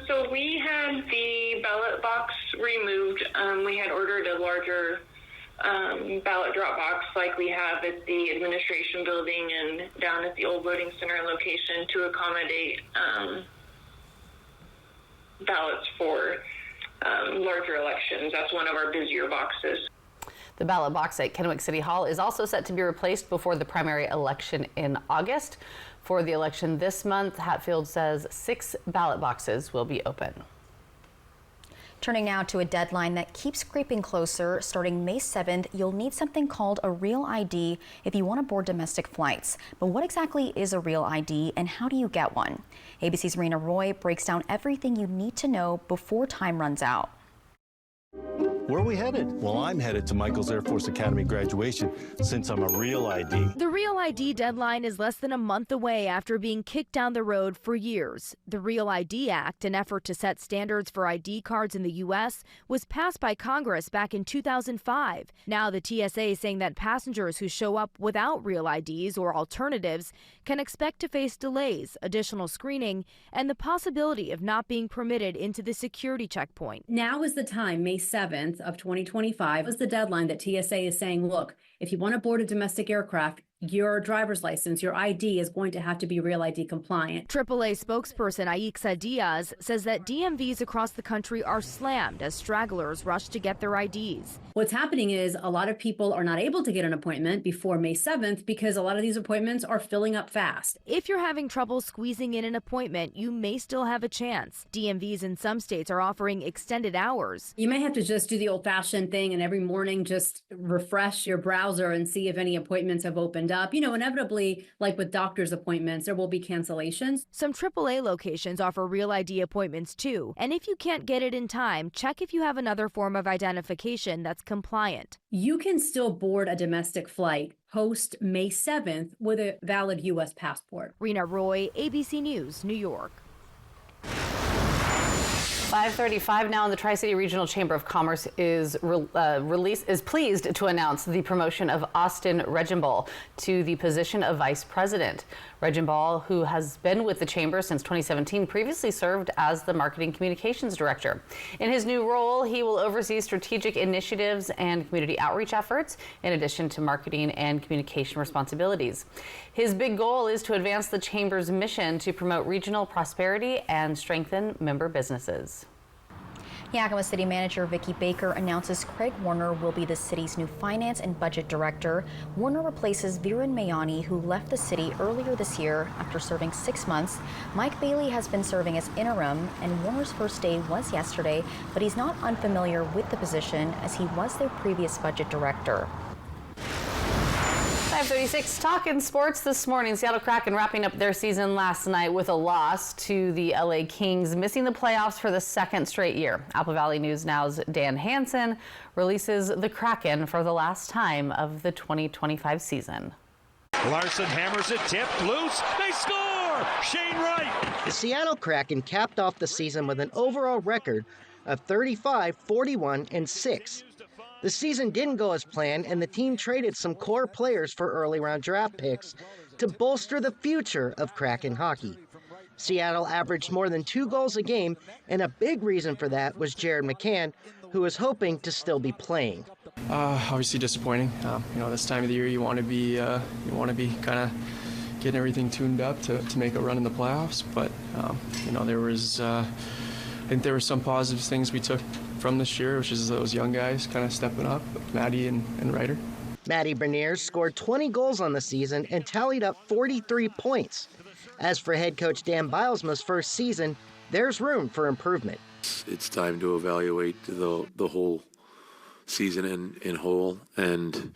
Speaker 9: So we had the ballot box removed. We had ordered a larger ballot drop box like we have at the administration building and down at the old voting center location to accommodate ballots for larger elections. That's one of our busier boxes.
Speaker 3: The ballot box at Kennewick City Hall is also set to be replaced before the primary election in August. For the election this month, Hatfield says 6 ballot boxes will be open.
Speaker 16: Turning now to a deadline that keeps creeping closer. Starting May 7th, you'll need something called a Real ID if you want to board domestic flights. But what exactly is a Real ID and how do you get one? ABC's Rena Roy breaks down everything you need to know before time runs out.
Speaker 21: Where are we headed? Well, I'm headed to Michaels Air Force Academy graduation since I'm a Real ID.
Speaker 22: The Real ID deadline is less than a month away after being kicked down the road for years. The Real ID Act, an effort to set standards for ID cards in the U.S., was passed by Congress back in 2005. Now the TSA is saying that passengers who show up without Real IDs or alternatives can expect to face delays, additional screening, and the possibility of not being permitted into the security checkpoint.
Speaker 23: Now is the time, May 7th of 2025, is the deadline that TSA is saying, look, if you want to board a domestic aircraft,
Speaker 4: your driver's license, your ID is going to have to be Real ID compliant.
Speaker 22: AAA spokesperson Aixa Diaz says that DMVs across the country are slammed as stragglers rush to get their IDs.
Speaker 4: What's happening is a lot of people are not able to get an appointment before May 7th because a lot of these appointments are filling up fast.
Speaker 22: If you're having trouble squeezing in an appointment, you may still have a chance. DMVs in some states are offering extended hours.
Speaker 4: You may have to just do the old-fashioned thing and every morning just refresh your browser and see if any appointments have opened up. You know, inevitably, like with doctor's appointments, there will be cancellations.
Speaker 22: Some AAA locations offer Real ID appointments too. And if you can't get it in time, check if you have another form of identification that's compliant.
Speaker 4: You can still board a domestic flight post May 7th with a valid U.S. passport.
Speaker 22: Rena Roy, ABC News, New York.
Speaker 3: 5:35 now, and the Tri-City Regional Chamber of Commerce is pleased to announce the promotion of Austin Regenball to the position of Vice President. Regenball, who has been with the Chamber since 2017, previously served as the Marketing Communications Director. In his new role, he will oversee strategic initiatives and community outreach efforts, in addition to marketing and communication responsibilities. His big goal is to advance the Chamber's mission to promote regional prosperity and strengthen member businesses.
Speaker 16: Yakima City Manager Vicki Baker announces Craig Warner will be the city's new Finance and Budget Director. Warner replaces Viren Mayani, who left the city earlier this year after serving 6 months. Mike Bailey has been serving as interim, and Warner's first day was yesterday, but he's not unfamiliar with the position as he was their previous budget director.
Speaker 3: 5:36, talking sports this morning. Seattle Kraken wrapping up their season last night with a loss to the LA Kings, missing the playoffs for the second straight year. Apple Valley News Now's Dan Hansen releases the Kraken for the last time of the 2025 season.
Speaker 6: Larson hammers it, tipped, loose, they score! Shane Wright!
Speaker 10: The Seattle Kraken capped off the season with an overall record of 35, 41, and 6. The season didn't go as planned, and the team traded some core players for early round draft picks to bolster the future of Kraken hockey. Seattle averaged more than 2 goals a game, and a big reason for that was Jared McCann, who was hoping to still be playing.
Speaker 23: Obviously disappointing. This time of the year you want to be kind of getting everything tuned up to make a run in the playoffs. But I think there were some positive things we took from this year, which is those young guys kind of stepping up, Maddie and Ryder.
Speaker 10: Maddie Bernier scored 20 goals on the season and tallied up 43 points. As for head coach Dan Bilesma's first season, there's room for improvement.
Speaker 24: It's time to evaluate the whole season in whole, and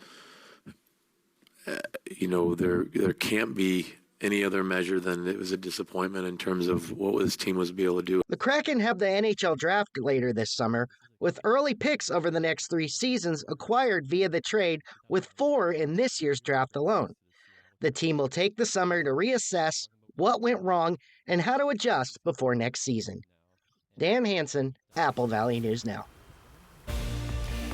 Speaker 24: there can't be any other measure than it was a disappointment in terms of what this team was able to do.
Speaker 10: The Kraken have the NHL draft later this summer, with early picks over the next 3 seasons acquired via the trade, with 4 in this year's draft alone. The team will take the summer to reassess what went wrong and how to adjust before next season. Dan Hansen, Apple Valley News Now.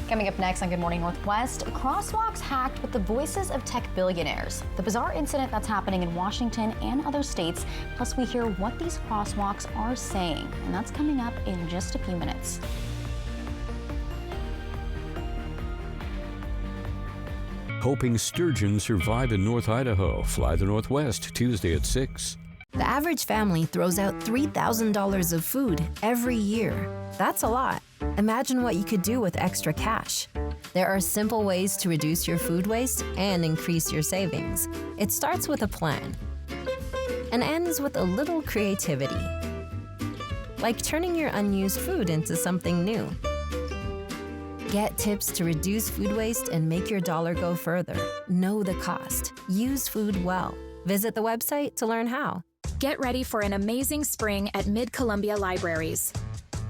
Speaker 16: Coming up next on Good Morning Northwest, crosswalks hacked with the voices of tech billionaires. The bizarre incident that's happening in Washington and other states. Plus, we hear what these crosswalks are saying. And that's coming up in just a few minutes.
Speaker 1: Hoping sturgeon survive in North Idaho. Fly the Northwest, Tuesday at 6.
Speaker 25: The average family throws out $3,000 of food every year. That's a lot. Imagine what you could do with extra cash. There are simple ways to reduce your food waste and increase your savings. It starts with a plan and ends with a little creativity, like turning your unused food into something new. Get tips to reduce food waste and make your dollar go further. Know the cost. Use food well. Visit the website to learn how.
Speaker 26: Get ready for an amazing spring at Mid-Columbia Libraries.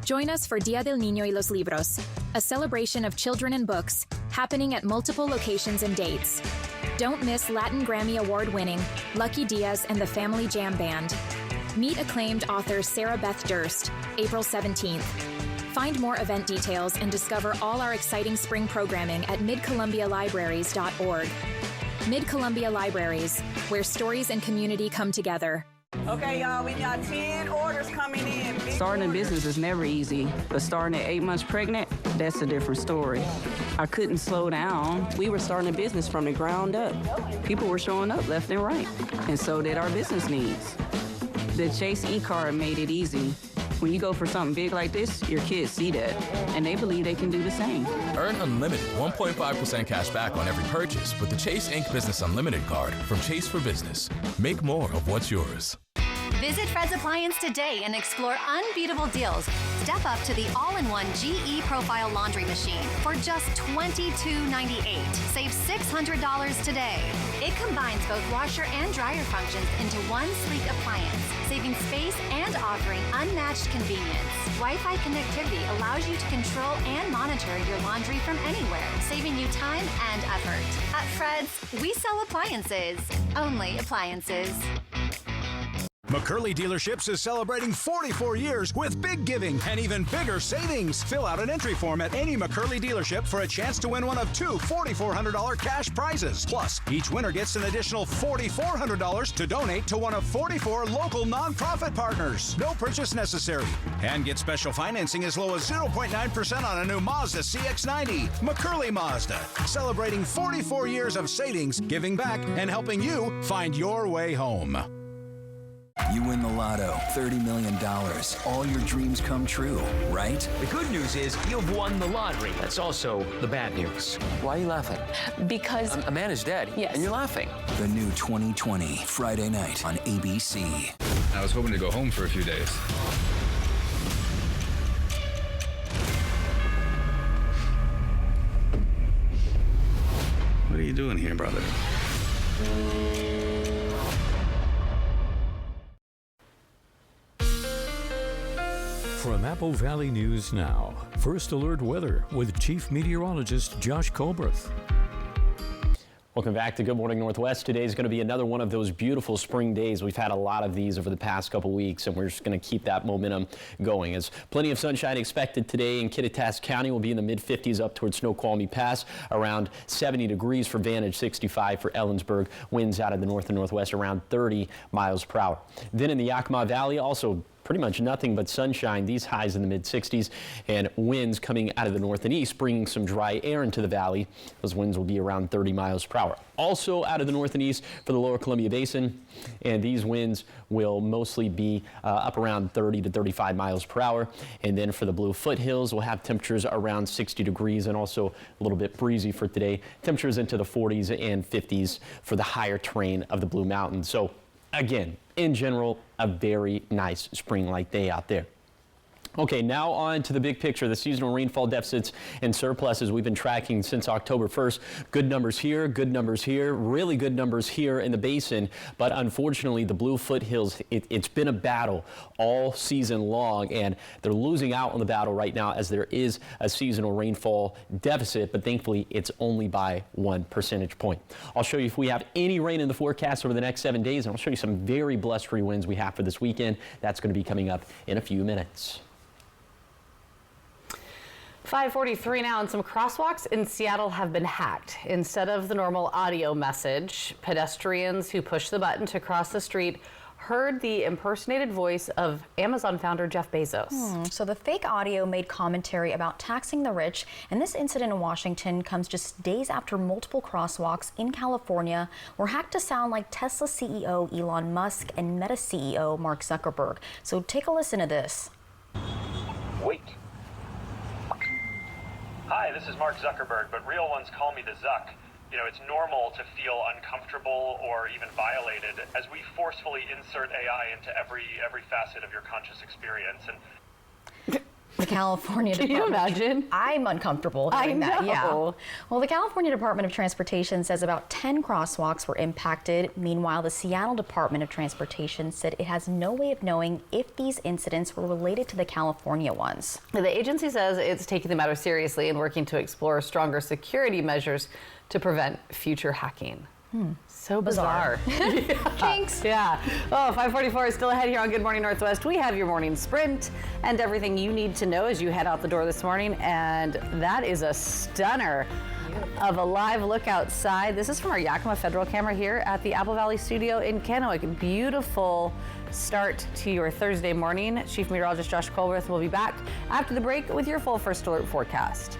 Speaker 26: Join us for Dia del Niño y los Libros, a celebration of children and books happening at multiple locations and dates. Don't miss Latin Grammy Award-winning Lucky Diaz and the Family Jam Band. Meet acclaimed author Sarah Beth Durst, April 17th. Find more event details and discover all our exciting spring programming at midcolumbialibraries.org. Mid-Columbia Libraries, where stories and community come together.
Speaker 27: Okay, y'all, we got 10 orders coming in.
Speaker 29: Starting a business is never easy, but starting at 8 months pregnant,
Speaker 11: that's a different story. I couldn't slow down. We were starting a business from the ground up. People were showing up left and right, and so did our business needs. The Chase e-card made it easy. When you go for something big like this, your kids see that, and they believe they can do the same.
Speaker 12: Earn unlimited 1.5% cash back on every purchase with the Chase Inc. Business Unlimited card from Chase for Business. Make more of what's yours.
Speaker 13: Visit Fred's Appliance today and explore unbeatable deals. Step up to the all-in-one GE Profile laundry machine for just $22.98. Save $600 today. It combines both washer and dryer functions into one sleek appliance, saving space and offering unmatched convenience. Wi-Fi connectivity allows you to control and monitor your laundry from anywhere, saving you time and effort. At Fred's, we sell appliances. Only appliances.
Speaker 14: McCurley Dealerships is celebrating 44 years with big giving and even bigger savings. Fill out an entry form at any McCurley dealership for a chance to win one of two $4,400 cash prizes. Plus, each winner gets an additional $4,400 to donate to one of 44 local nonprofit partners. No purchase necessary. And get special financing as low as 0.9% on a new Mazda CX-90. McCurley Mazda, celebrating 44 years of savings, giving back, and helping you find your way home.
Speaker 15: You win the lotto, $30 million. All your dreams come true, right?
Speaker 17: The good news is you've won the lottery. That's also the bad news. Why are you laughing?
Speaker 27: Because
Speaker 17: a man is dead.
Speaker 27: Yes.
Speaker 17: And you're laughing.
Speaker 15: The new 2020, Friday night on ABC.
Speaker 28: I was hoping to go home for a few days. What are you doing here, brother?
Speaker 1: From Apple Valley News Now, First Alert Weather with Chief Meteorologist Josh Colbreth.
Speaker 2: Welcome back to Good Morning Northwest. Today is going to be another one of those beautiful spring days. We've had a lot of these over the past couple weeks, and we're just going to keep that momentum going. As plenty of sunshine expected today in Kittitas County. Will be in the mid-50s up towards Snoqualmie Pass, around 70 degrees for Vantage, 65 for Ellensburg. Winds out of the north and northwest around 30 miles per hour. Then in the Yakima Valley, also pretty much nothing but sunshine. These highs in the mid-60s, and winds coming out of the north and east, bringing some dry air into the valley. Those winds will be around 30 miles per hour. Also out of the north and east for the lower Columbia Basin, and these winds will mostly be up around 30 to 35 miles per hour. And then for the Blue Foothills, we'll have temperatures around 60 degrees and also a little bit breezy for today. Temperatures into the 40s and 50s for the higher terrain of the Blue Mountains. So again, in general, a very nice spring-like day out there. Okay, now on to the big picture, the seasonal rainfall deficits and surpluses we've been tracking since October 1st. Good numbers here, really good numbers here in the basin, but unfortunately the Blue Foothills, it's been a battle all season long, and they're losing out on the battle right now as there is a seasonal rainfall deficit, but thankfully it's only by 1 percentage point. I'll show you if we have any rain in the forecast over the next 7 days, and I'll show you some very blustery winds we have for this weekend. That's going to be coming up in a few minutes.
Speaker 3: 5:43 now, and some crosswalks in Seattle have been hacked. Instead of the normal audio message, pedestrians who pushed the button to cross the street heard the impersonated voice of Amazon founder Jeff Bezos.
Speaker 16: So the fake audio made commentary about taxing the rich, and this incident in Washington comes just days after multiple crosswalks in California were hacked to sound like Tesla CEO Elon Musk and Meta CEO Mark Zuckerberg. So take a listen to this.
Speaker 29: Wait. Hi, this is Mark Zuckerberg, but real ones call me the Zuck. You know, it's normal to feel uncomfortable or even violated as we forcefully insert AI into every facet of your conscious experience. And
Speaker 16: the California
Speaker 3: Can you imagine?
Speaker 16: I'm uncomfortable hearing that. Yeah. Well, the California Department of Transportation says about 10 crosswalks were impacted. Meanwhile, the Seattle Department of Transportation said it has no way of knowing if these incidents were related to the California ones.
Speaker 3: The agency says it's taking the matter seriously and working to explore stronger security measures to prevent future hacking. So bizarre.
Speaker 16: Thanks.
Speaker 3: Yeah. Oh, 5:44 is still ahead here on Good Morning Northwest. We have your morning sprint and everything you need to know as you head out the door this morning. And that is a stunner. of a live look outside. This is from our Yakima Federal camera here at the Apple Valley Studio in Kennewick. Beautiful start to your Thursday morning. Chief Meteorologist Josh Colbert will be back after the break with your full First Alert forecast.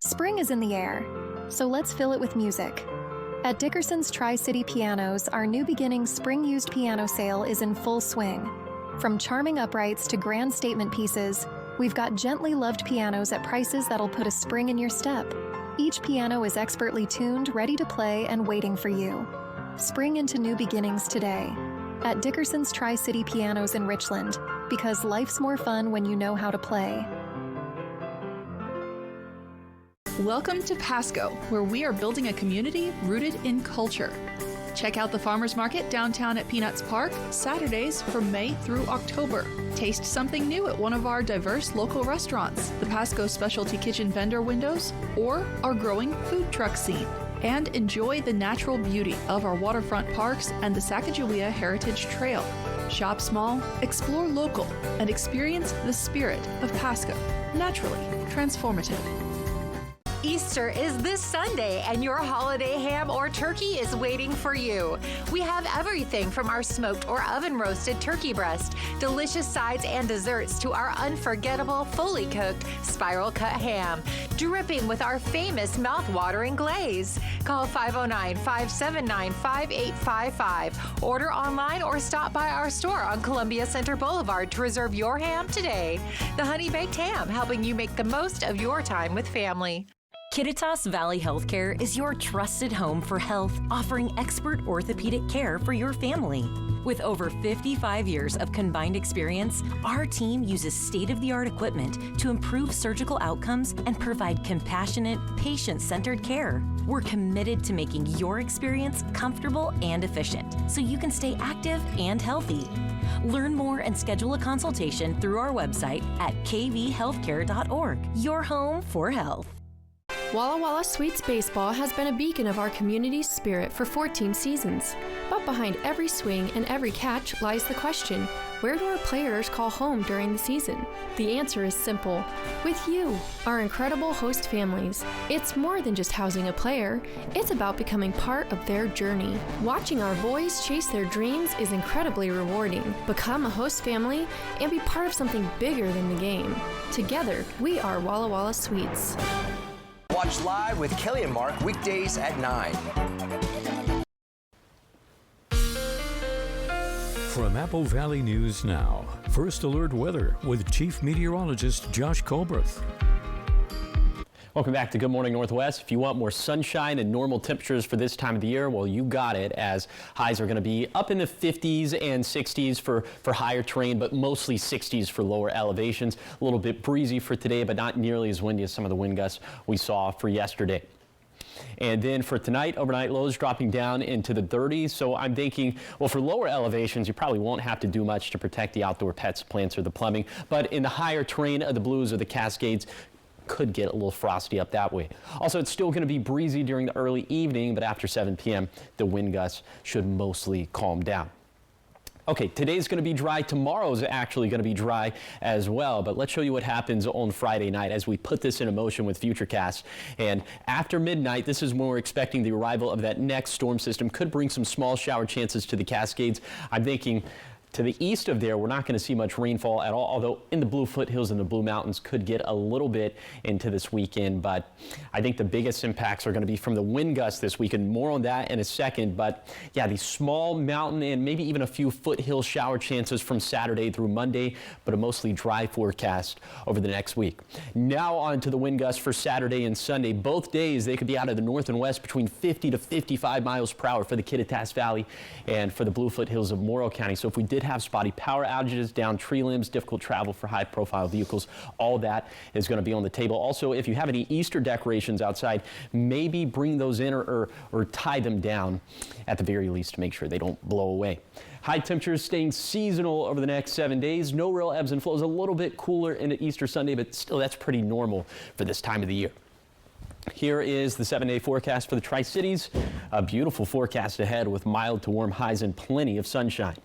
Speaker 5: Spring is in the air, so let's fill it with music. At Dickerson's Tri-City Pianos, our New Beginnings Spring Used Piano Sale is in full swing. From charming uprights to grand statement pieces, we've got gently loved pianos at prices that'll put a spring in your step. Each piano is expertly tuned, ready to play, and waiting for you. Spring into new beginnings today at Dickerson's Tri-City Pianos in Richland, because life's more fun when you know how to play.
Speaker 7: Welcome to Pasco, where we are building a community rooted in culture. Check out the Farmers Market downtown at Peanuts Park, Saturdays from May through October. Taste something new at one of our diverse local restaurants, the Pasco Specialty Kitchen vendor windows, or our growing food truck scene. And enjoy the natural beauty of our waterfront parks and the Sacagawea Heritage Trail. Shop small, explore local, and experience the spirit of Pasco. Naturally transformative.
Speaker 8: Easter is this Sunday, and your holiday ham or turkey is waiting for you. We have everything from our smoked or oven-roasted turkey breast, delicious sides and desserts, to our unforgettable, fully cooked spiral-cut ham, dripping with our famous mouth-watering glaze. Call 509-579-5855. Order online or stop by our store on Columbia Center Boulevard to reserve your ham today. The Honey Baked Ham, helping you make the most of your time with family.
Speaker 9: Kittitas Valley Healthcare is your trusted home for health, offering expert orthopedic care for your family. With over 55 years of combined experience, our team uses state-of-the-art equipment to improve surgical outcomes and provide compassionate, patient-centered care. We're committed to making your experience comfortable and efficient, so you can stay active and healthy. Learn more and schedule a consultation through our website at kvhealthcare.org. Your home for health.
Speaker 18: Walla Walla Sweets Baseball has been a beacon of our community's spirit for 14 seasons. But behind every swing and every catch lies the question, where do our players call home during the season? The answer is simple. With you, our incredible host families. It's more than just housing a player. It's about becoming part of their journey. Watching our boys chase their dreams is incredibly rewarding. Become a host family and be part of something bigger than the game. Together, we are Walla Walla Sweets.
Speaker 19: Watch live with Kelly and Mark weekdays at 9.
Speaker 1: From Apple Valley News Now, First Alert Weather with Chief Meteorologist Josh Colbert.
Speaker 2: Welcome back to Good Morning Northwest. If you want more sunshine and normal temperatures for this time of the year, well, you got it, as highs are going to be up in the 50s and 60s for higher terrain, but mostly 60s for lower elevations. A little bit breezy for today, but not nearly as windy as some of the wind gusts we saw for yesterday. And then for tonight, overnight lows dropping down into the 30s. So I'm thinking, well, for lower elevations, you probably won't have to do much to protect the outdoor pets, plants, or the plumbing. But in the higher terrain of the Blues or the Cascades, could get a little frosty up that way. Also, it's still going to be breezy during the early evening, but after 7 p.m., the wind gusts should mostly calm down. Okay, today's going to be dry. Tomorrow's actually going to be dry as well, but let's show you what happens on Friday night as we put this into motion with Futurecast. And after midnight, this is when we're expecting the arrival of that next storm system. Could bring some small shower chances to the Cascades. I'm thinking to the east of there, we're not going to see much rainfall at all, although in the Blue Foothills and the Blue Mountains could get a little bit into this weekend. But I think the biggest impacts are going to be from the wind gusts this weekend. More on that in a second. But yeah, these small mountain and maybe even a few foothill shower chances from Saturday through Monday, but a mostly dry forecast over the next week. Now on to the wind gusts for Saturday and Sunday. Both days, they could be out of the north and west between 50 to 55 miles per hour for the Kittitas Valley and for the Blue Foothills of Morrow County. So if we did have spotty power outages, down tree limbs, difficult travel for high-profile vehicles, all that is going to be on the table. Also, if you have any Easter decorations outside, maybe bring those in or tie them down at the very least to make sure they don't blow away. High temperatures staying seasonal over the next 7 days. No real ebbs and flows. A little bit cooler into Easter Sunday, but still that's pretty normal for this time of the year. Here is the 7-day forecast for the Tri-Cities. A beautiful forecast ahead with mild to warm highs and plenty of sunshine.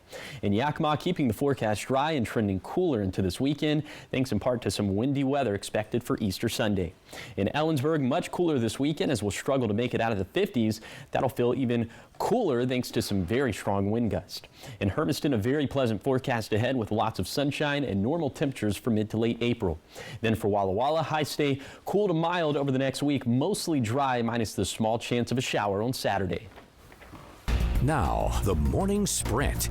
Speaker 2: In Yakima, keeping the forecast dry and trending cooler into this weekend, thanks in part to some windy weather expected for Easter Sunday. In Ellensburg, much cooler this weekend as we'll struggle to make it out of the 50s. That'll feel even cooler thanks to some very strong wind gusts. In Hermiston, a very pleasant forecast ahead with lots of sunshine and normal temperatures for mid to late April. Then for Walla Walla, highs stay cool to mild over the next week, mostly dry minus the small chance of a shower on Saturday.
Speaker 1: Now, the morning sprint.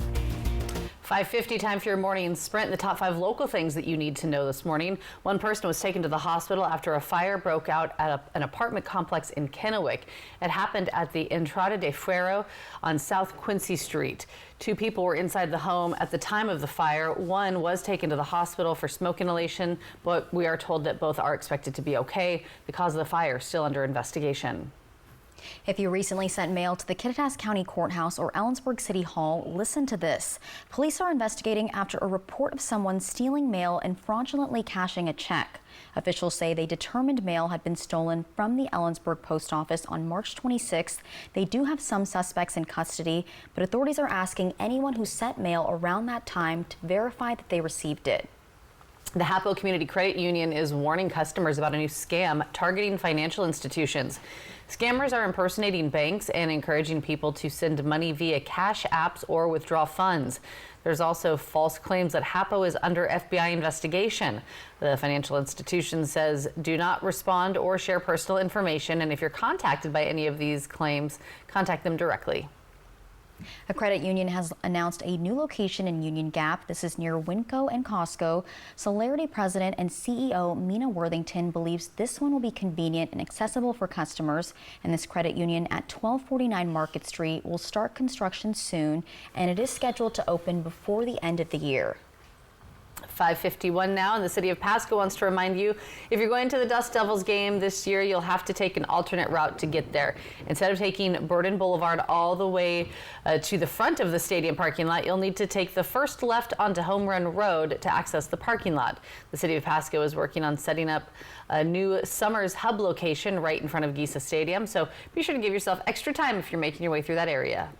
Speaker 3: 5:50 time for your morning sprint. The top 5 local things that you need to know this morning. One person was taken to the hospital after a fire broke out at an apartment complex in Kennewick. It happened at the Entrada de Fuero on South Quincy Street. 2 people were inside the home at the time of the fire. One was taken to the hospital for smoke inhalation, but we are told that both are expected to be okay. The cause of the fire is still under investigation.
Speaker 16: If you recently sent mail to the Kittitas County Courthouse or Ellensburg City Hall, listen to this. Police are investigating after a report of someone stealing mail and fraudulently cashing a check. Officials say they determined mail had been stolen from the Ellensburg post office on March 26th. They do have some suspects in custody, but authorities are asking anyone who sent mail around that time to verify that they received it.
Speaker 3: The Hapo Community Credit Union is warning customers about a new scam targeting financial institutions. Scammers are impersonating banks and encouraging people to send money via cash apps or withdraw funds. There's also false claims that Hapo is under FBI investigation. The financial institution says do not respond or share personal information, and if you're contacted by any of these claims, contact them directly.
Speaker 16: A credit union has announced a new location in Union Gap. This is near Winco and Costco. Solarity President and CEO Mina Worthington believes this one will be convenient and accessible for customers. And this credit union at 1249 Market Street will start construction soon, and it is scheduled to open before the end of the year.
Speaker 3: 5:51 now, and the city of Pasco wants to remind you, if you're going to the Dust Devils game this year, you'll have to take an alternate route to get there. Instead of taking Burden Boulevard all the way to the front of the stadium parking lot, you'll need to take the first left onto Home Run Road to access the parking lot. The city of Pasco is working on setting up a new Summers Hub location right in front of Giza Stadium, so be sure to give yourself extra time if you're making your way through that area.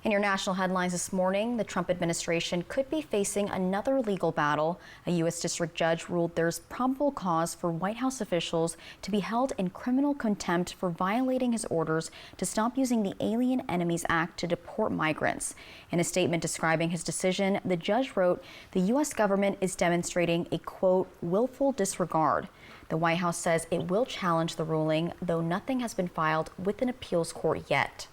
Speaker 16: In your national headlines this morning, the Trump administration could be facing another legal battle. A U.S. district judge ruled there's probable cause for White House officials to be held in criminal contempt for violating his orders to stop using the Alien Enemies Act to deport migrants. In a statement describing his decision, the judge wrote, the U.S. government is demonstrating a, quote, willful disregard. The White House says it will challenge the ruling, though nothing has been filed with an appeals court yet.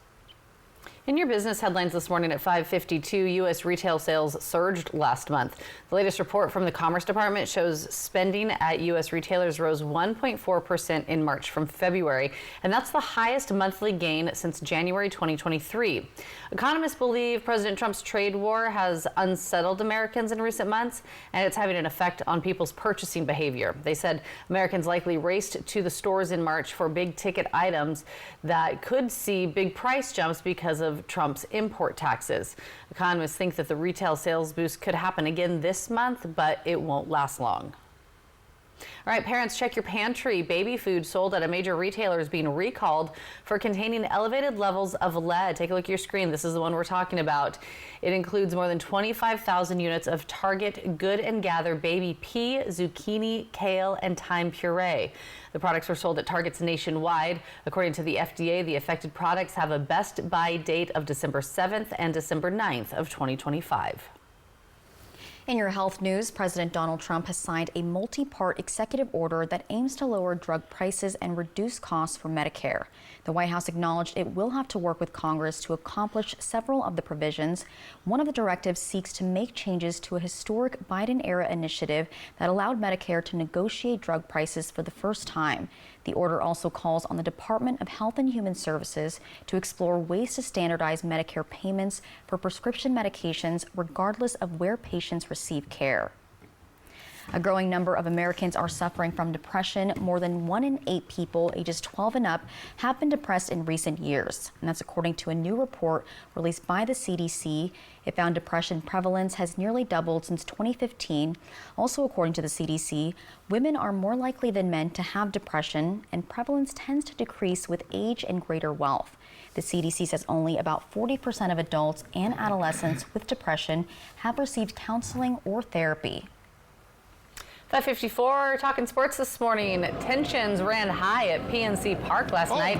Speaker 3: In your business headlines this morning at 5:52, U.S. retail sales surged last month. The latest report from the Commerce Department shows spending at U.S. retailers rose 1.4% in March from February, and that's the highest monthly gain since January 2023. Economists believe President Trump's trade war has unsettled Americans in recent months, and it's having an effect on people's purchasing behavior. They said Americans likely raced to the stores in March for big ticket items that could see big price jumps because of Trump's import taxes. Economists think that the retail sales boost could happen again this month, but it won't last long. All right, parents, check your pantry. Baby food sold at a major retailer is being recalled for containing elevated levels of lead. Take a look at your screen. This is the one we're talking about. It includes more than 25,000 units of Target Good and Gather baby pea, zucchini, kale, and thyme puree. The products were sold at Targets nationwide. According to the FDA, the affected products have a best buy date of December 7th and December 9th of 2025.
Speaker 16: In your health news, President Donald Trump has signed a multi-part executive order that aims to lower drug prices and reduce costs for Medicare. The White House acknowledged it will have to work with Congress to accomplish several of the provisions. One of the directives seeks to make changes to a historic Biden-era initiative that allowed Medicare to negotiate drug prices for the first time. The order also calls on the Department of Health and Human Services to explore ways to standardize Medicare payments for prescription medications regardless of where patients receive care. A growing number of Americans are suffering from depression. More than 1 in 8 people ages 12 and up have been depressed in recent years. And that's according to a new report released by the CDC. It found depression prevalence has nearly doubled since 2015. Also, according to the CDC, women are more likely than men to have depression, and prevalence tends to decrease with age and greater wealth. The CDC says only about 40% of adults and adolescents with depression have received counseling or therapy.
Speaker 3: 5:54, talking sports this morning. Tensions ran high at PNC Park last night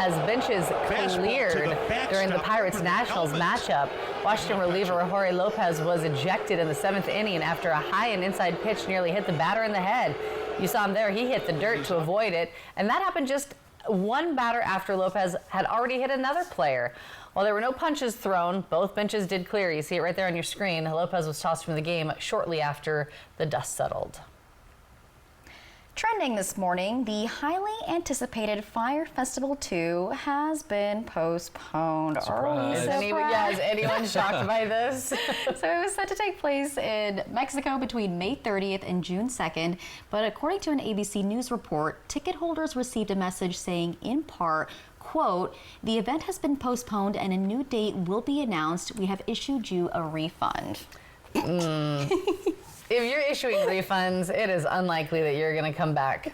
Speaker 3: as benches cleared during the Pirates-Nationals matchup. Washington reliever Jorge Lopez was ejected in the 7th inning after a high and inside pitch nearly hit the batter in the head. You saw him there. He hit the dirt to avoid it, and that happened just one batter after Lopez had already hit another player. While there were no punches thrown, both benches did clear. You see it right there on your screen. Lopez was tossed from the game shortly after the dust settled.
Speaker 16: Trending this morning, the highly anticipated Fire Festival 2 has been postponed.
Speaker 3: Is anyone shocked by this?
Speaker 16: So it was set to take place in Mexico between May 30th and June 2nd. But according to an ABC News report, ticket holders received a message saying, in part, quote, "The event has been postponed and a new date will be announced. We have issued you a refund."
Speaker 3: If you're issuing refunds, it is unlikely that you're going to come back.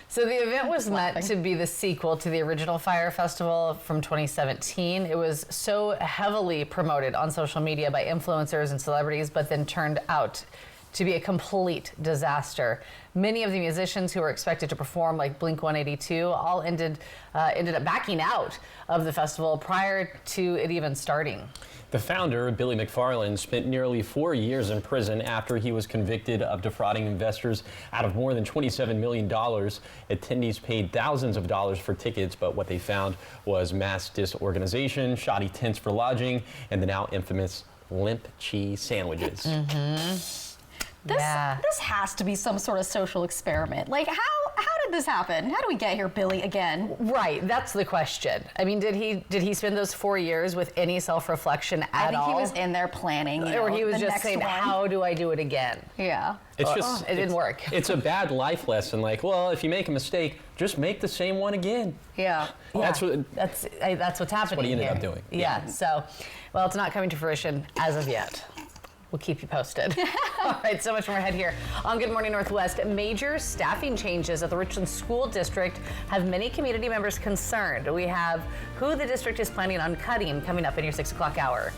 Speaker 3: So the event was meant to be the sequel to the original Fire Festival from 2017. It was so heavily promoted on social media by influencers and celebrities, but then turned out to be a complete disaster. Many of the musicians who were expected to perform, like Blink-182, all ended up backing out of the festival prior to it even starting.
Speaker 2: The founder, Billy McFarland, spent nearly 4 years in prison after he was convicted of defrauding investors out of more than $27 million. Attendees paid thousands of dollars for tickets, but what they found was mass disorganization, shoddy tents for lodging, and the now infamous limp cheese sandwiches.
Speaker 16: This has to be some sort of social experiment. Like, how did this happen? How do we get here, Billy, again?
Speaker 3: Right, that's the question. I mean, did he spend those 4 years with any self-reflection at all?
Speaker 16: I think he was in there planning,
Speaker 3: or he was just saying, how do I do it again?
Speaker 16: Yeah.
Speaker 2: It's just,
Speaker 3: it didn't work.
Speaker 2: It's a bad life lesson. Like, well, if you make a mistake, just make the same one again.
Speaker 16: Yeah.
Speaker 3: That's what's happening.
Speaker 2: That's what he ended up doing.
Speaker 3: Yeah. So, well, it's not coming to fruition as of yet. We'll keep you posted. All right, so much more ahead here on Good Morning Northwest. Major staffing changes at the Richland School District have many community members concerned. We have who the district is planning on cutting coming up in your 6 o'clock hour.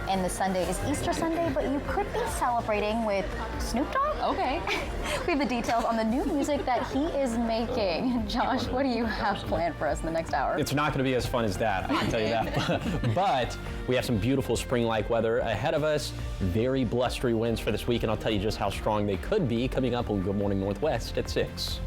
Speaker 16: And the Sunday is Easter Sunday, but you could be celebrating with Snoop Dogg? Okay. We have the details on the new music that he is making. Josh, what do you have planned for us in the next hour?
Speaker 2: It's not going to be as fun as that, I can tell you that. But we have some beautiful spring-like weather ahead of us. Very blustery winds for this week, and I'll tell you just how strong they could be coming up on Good Morning Northwest at 6.